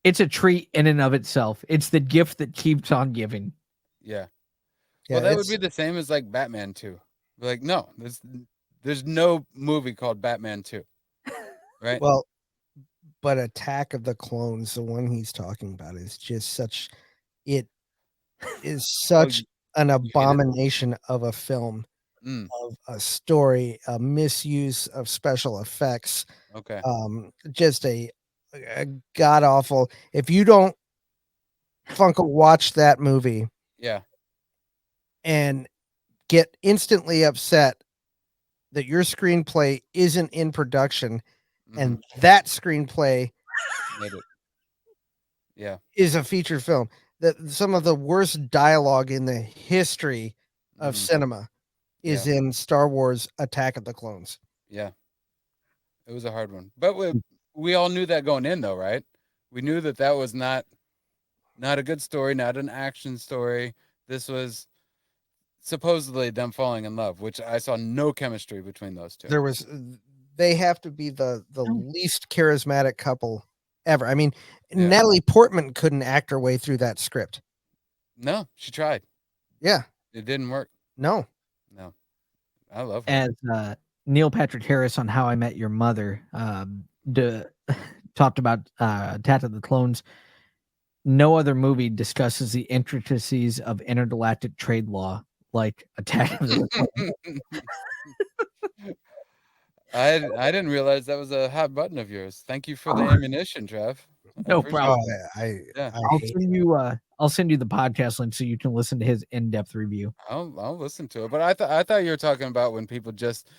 it's a treat in and of itself. It's the gift that keeps on giving. Yeah. Well, that would be the same as like Batman 2. Like, no, there's no movie called Batman 2. Right? Well, but Attack of the Clones, the one he's talking about, is just such. It is such an abomination of a film, of a story, a misuse of special effects. Okay. Just a god awful. If you don't Funko watch that movie, and get instantly upset that your screenplay isn't in production, and that screenplay is a feature film. That some of the worst dialogue in the history of cinema is in Star Wars Attack of the Clones. Yeah. It was a hard one. But we all knew that going in, though, right? We knew that was not a good story, not an action story. This was supposedly them falling in love, which I saw no chemistry between those two. They have to be the least charismatic couple ever. I mean, Natalie Portman couldn't act her way through that script. No, she tried. Yeah. It didn't work. No. I love her. Neil Patrick Harris on How I Met Your Mother talked about Attack of the Clones. No other movie discusses the intricacies of intergalactic trade law like Attack of the Clones. I didn't realize that was a hot button of yours. Thank you for the ammunition, Trev. I No appreciate problem. it. Yeah. I'll send you the podcast link so you can listen to his in-depth review. I'll listen to it. But I thought you were talking about when people just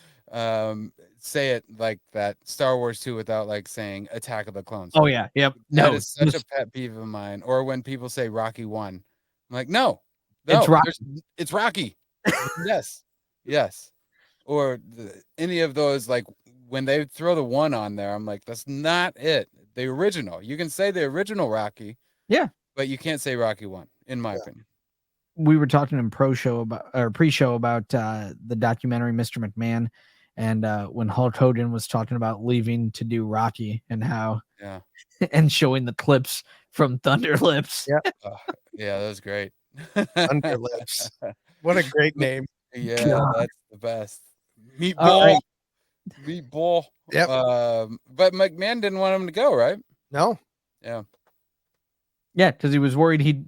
say it like that, Star Wars 2, without like saying Attack of the Clones. Oh yeah, yep. That No, is such a pet peeve of mine. Or when people say Rocky 1. I'm like, no, it's Rocky. It's Rocky. Yes. Or any of those, like when they throw the 1 on there, I'm like, that's not it. The original. You can say the original Rocky. Yeah. But you can't say Rocky 1, in my opinion. We were talking in pre-show about the documentary Mr. McMahon, and when Hulk Hogan was talking about leaving to do Rocky and how and showing the clips from Thunder Lips. Yeah. Yeah, that was great. Thunder Lips. What a great name. Yeah, God. that's the best. Meatball. Right. Meatball. Yep. But McMahon didn't want him to go, right? No. Yeah. Yeah, because he was worried he'd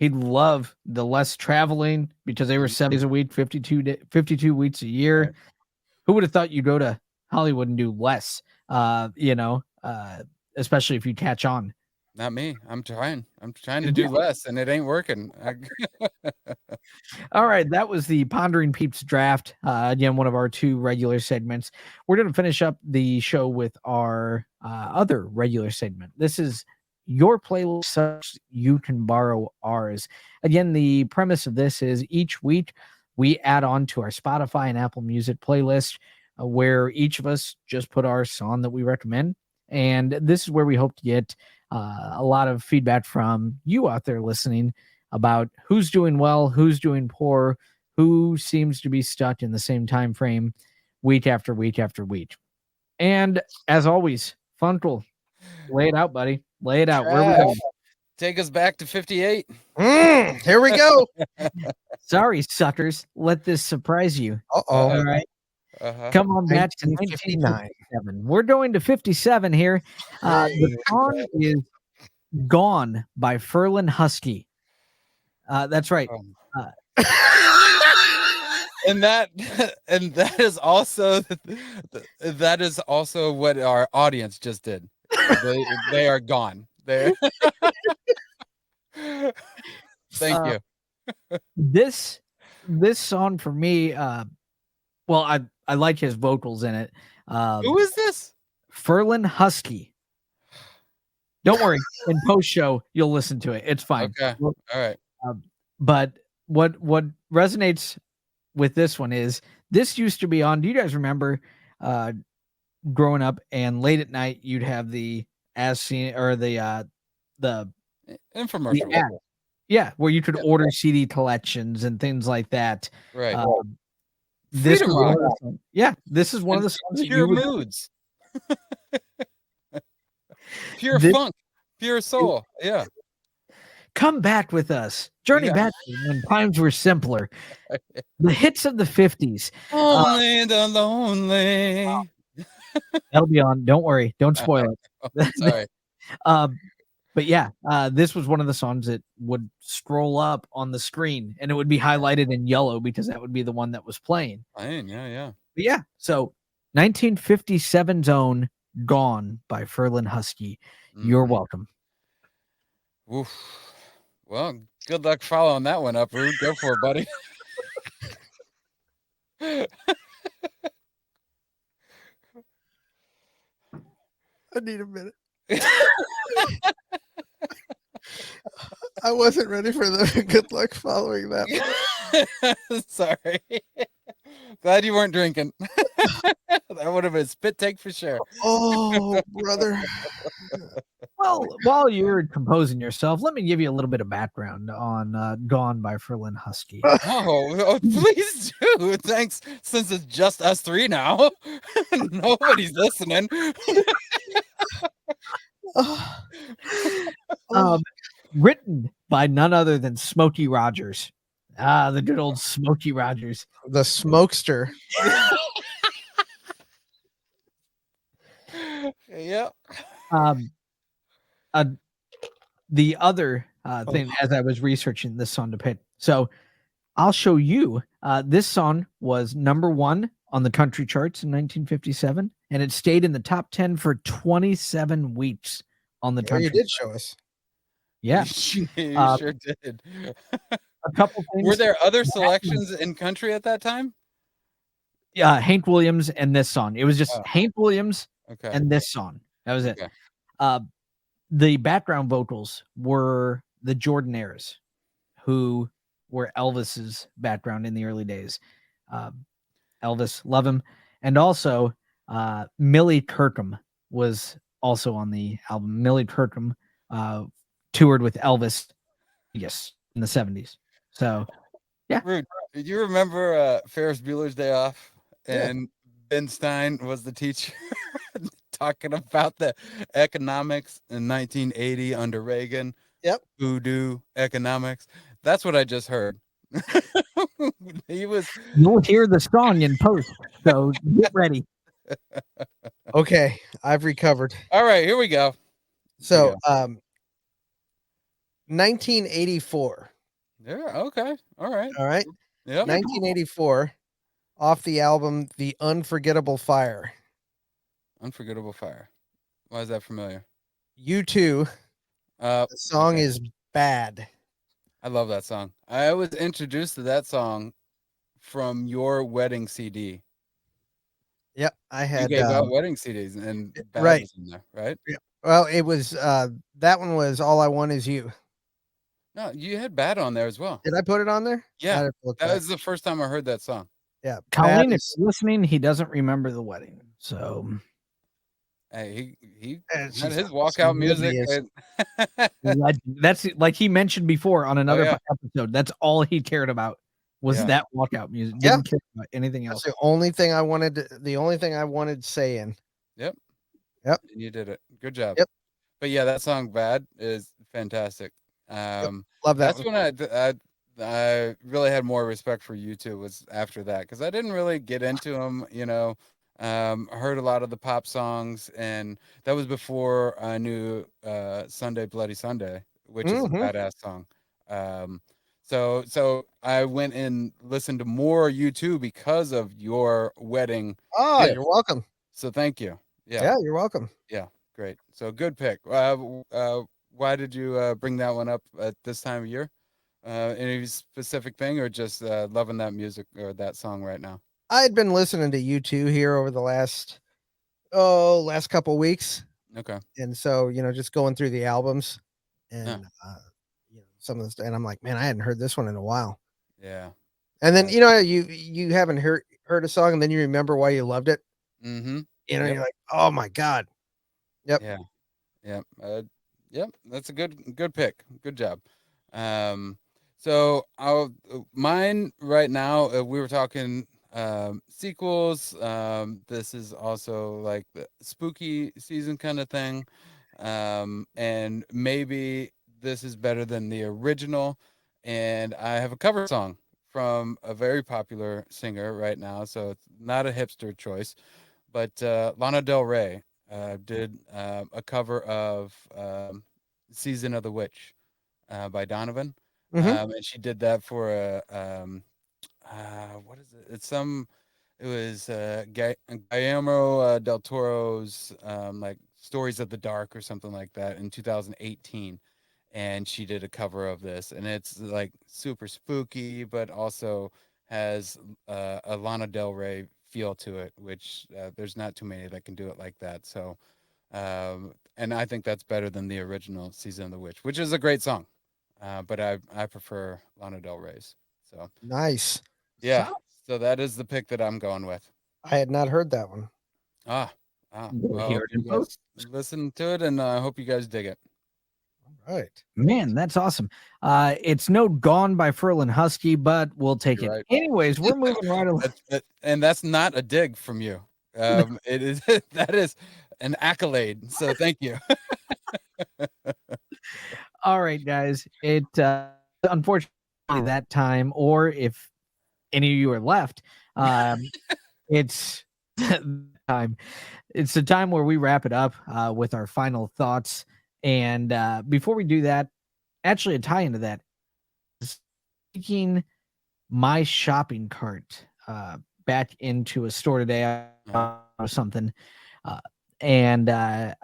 love the less traveling because they were 7 days a week, 52 weeks a year. Right. Who would have thought you'd go to Hollywood and do less? Especially if you catch on. Not me. I'm trying to do less, and it ain't working. All right, that was the Pondering Peeps draft. Again, one of our 2 regular segments. We're going to finish up the show with our other regular segment. This is your playlist, such you can borrow ours. Again, the premise of this is each week we add on to our Spotify and Apple Music playlist where each of us just put our song that we recommend. And this is where we hope to get a lot of feedback from you out there listening about who's doing well, who's doing poor, who seems to be stuck in the same time frame week after week after week. And as always, Funkle, lay it out, buddy. Lay it out. Where are we going? Take us back to 58. Here we go. Sorry, suckers. Let this surprise you. Uh-oh. All right. Come on back to 1959. We're going to 57 here. The song is Gone by Ferlin Husky. That's right. And that is also what our audience just did. They are gone. Thank you. This song for me, I like his vocals in it. Who is this? Ferlin Husky. Don't worry. In post show, you'll listen to it. It's fine. Okay. All right. But what resonates with this one is this used to be on. Do you guys remember growing up and late at night you'd have the as seen or the infomercial? The ad. Yeah, where you could order CD collections and things like that. Right. This is one of the songs that Pure moods. Pure funk, pure soul. Yeah. Come back with us. Journey back when times were simpler. The hits of the 50s. Only the lonely. That'll be on. Don't worry. Don't spoil it. Sorry. But yeah, this was one of the songs that would scroll up on the screen and it would be highlighted in yellow because that would be the one that was playing. Yeah. But yeah, so 1957's own Gone by Ferlin Husky. You're welcome. Oof. Well, good luck following that one up, Rude. Go for it, buddy. I need a minute. I wasn't ready for the good luck following that. Sorry. Glad you weren't drinking. That would have been a spit take for sure. Oh, brother. Well, while you're composing yourself, let me give you a little bit of background on Gone by Ferlin Husky. Oh, please do. Thanks. Since it's just us 3 now. Nobody's listening. Written by none other than Smokey Rogers. The good old Smokey Rogers. The smokester. Yeah. Um, uh, the other Oh. thing, as I was researching this song to pick, so I'll show you. This song was number 1 on the country charts in 1957, and it stayed in the top 10 for 27 weeks on the There you country. did show us. Yeah, You sure did. a couple things. Were there other selections in country at that time? Yeah, Hank Williams and this song. It was just Oh. Hank Williams Okay. and this song. That was it. Okay. The background vocals were the Jordanaires, who were Elvis's background in the early days. Elvis, love him. And also, Millie Kirkham was also on the album. Millie Kirkham toured with Elvis, yes, in the 70s. So, yeah. Rude, did you remember Ferris Bueller's Day Off? Yeah. And Ben Stein was the teacher talking about the economics in 1980 under Reagan. Yep. Voodoo economics. That's what I just heard. He was. You'll hear the song in post, so get ready. Okay, I've recovered. All right, here we go. So, 1984. Yeah. Okay. All right. All right. Yep. 1984, off the album The Unforgettable Fire. Unforgettable Fire. Why is that familiar? U2. The The song is Bad. I love that song. I was introduced to that song from your wedding CD. Yep, I You had gave out wedding CDs, and Bad right. was in there, right? Well, it was that one was All I Want Is You. No, you had Bad on there as well. Did I put it on there? Yeah, I'd have to look that back. was the first time I heard that song. Yeah, Colleen, Bad if is- you're listening, he doesn't remember the wedding. So Hey, he Yeah, had she's- his walkout music. is. And, that's like he mentioned before on another yeah. episode. That's all he cared about was Yeah. that walkout music. Yeah. Didn't care about anything else. That's the only thing I wanted. The only thing I wanted saying. Yep. Yep. You did it. Good job. Yep. But yeah, that song "Bad" is fantastic. Love that That's one. when I really had more respect for U2 was after that, because I didn't really get into them. I heard a lot of the pop songs, and that was before I knew "Sunday Bloody Sunday," which is a Mhm. badass song. So I went and listened to more U2 because of your wedding. Oh, gift. you're welcome. So thank you. Yeah, you're welcome. Yeah, great. So good pick. Why did you bring that one up at this time of year? Any specific thing, or just loving that music or that song right now? I had been listening to U2 here over the last couple weeks, Okay. and so just going through the albums, and Yeah. some of this, and I'm like, man, I hadn't heard this one in a while. Yeah. And then Yeah. you haven't heard a song, and then you remember why you loved it. Mm-hmm. You're like, oh my god. Yep. Yeah. Yeah. Yep. That's a good pick. Good job. So mine right now. We were talking sequels. This is also like the spooky season kind of thing. And maybe this is better than the original. And I have a cover song from a very popular singer right now, so it's not a hipster choice, but Lana Del Rey did a cover of "Season of the Witch" by Donovan, Mhm. and she did that for a what is it? It was Guillermo del Toro's like Stories of the Dark or something like that in 2018, and she did a cover of this, and it's like super spooky, but also has a Lana Del Rey feel to it, which there's not too many that can do it like that. So, and I think that's better than the original "Season of the Witch," which is a great song, but I prefer Lana Del Rey's. So Nice. yeah, so that is the pick that I'm going with. I had not heard that one. Well, You'll I hear hope it in you guys post. listen to it, and I hope you guys dig it. All right. Man, that's awesome. It's no Gone by Ferlin Husky, but we'll take You're it. right. Anyways, we're moving right along. And that's not a dig from you. It is that is an accolade. So thank you. All right, guys. It unfortunately that time, or if any of you are left, it's time. It's the time where we wrap it up with our final thoughts. And before we do that, actually a tie into that, taking my shopping cart back into a store today or something, and I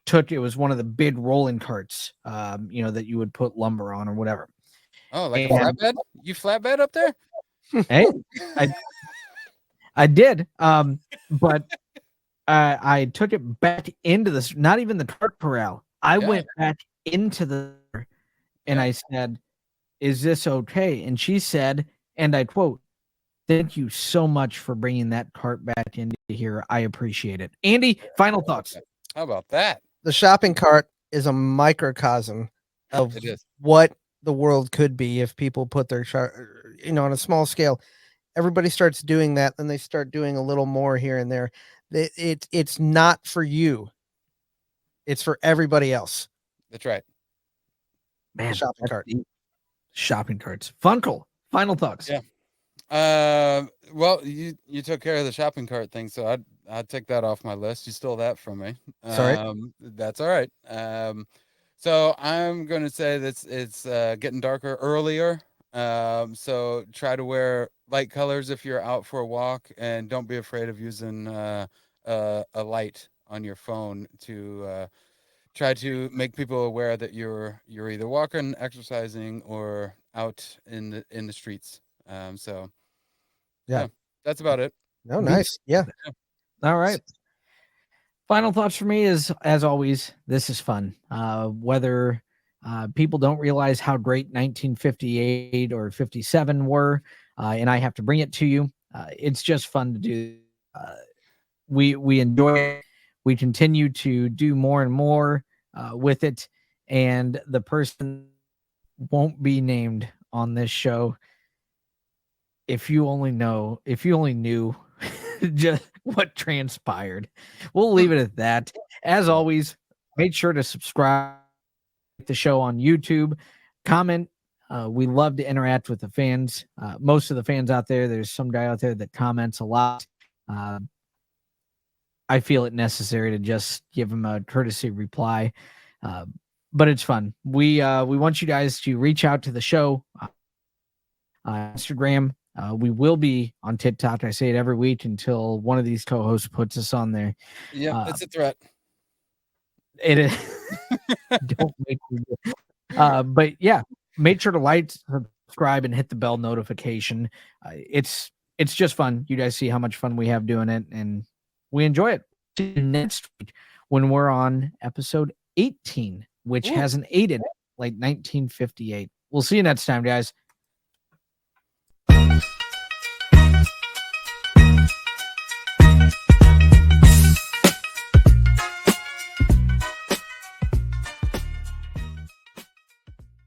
took, it was one of the big rolling carts, that you would put lumber on or whatever. Oh, like a And flatbed? You flatbed up there? hey, I did, but I took it back into this, not even the cart corral. I Yeah. went back into the and Yeah. I said, "Is this okay?" And she said, and I quote, "Thank you so much for bringing that cart back into here. I appreciate it." Andy, final thoughts. How about that? The shopping cart is a microcosm of It is. what the world could be if people put their on a small scale. Everybody starts doing that, then they start doing a little more here and there. It's not for you. It's for everybody else. That's right. Man, Shopping that's cart. deep. Shopping carts. Funkel, final thoughts. Yeah. Well, you took care of the shopping cart thing, so I'd take that off my list. You stole that from me. Sorry. That's all right. So I'm going to say that it's getting darker earlier. So try to wear light colors if you're out for a walk, and don't be afraid of using a light on your phone to try to make people aware that you're either walking, exercising, or out in the streets. So Yeah. that's about it. Oh, nice. Yeah. All right. Final thoughts for me is, as always, this is fun. Whether people don't realize how great 1958 or 57 were, and I have to bring it to you, it's just fun to do. We enjoy it. We continue to do more and more with it, and the person won't be named on this show. If you only knew just what transpired. We'll leave it at that. As always, make sure to subscribe to the show on YouTube, comment. We love to interact with the fans. Most of the fans out there's some guy out there that comments a lot. I feel it necessary to just give him a courtesy reply. But it's fun. We want you guys to reach out to the show. Instagram. We will be on TikTok. I say it every week until one of these co-hosts puts us on there. Yeah, it's a threat. It is. Don't make me. But yeah, make sure to like, subscribe, and hit the bell notification. It's just fun. You guys see how much fun we have doing it, and we enjoy it. Next week, when we're on episode 18, which has an 8 in it, like 1958. We'll see you next time, guys.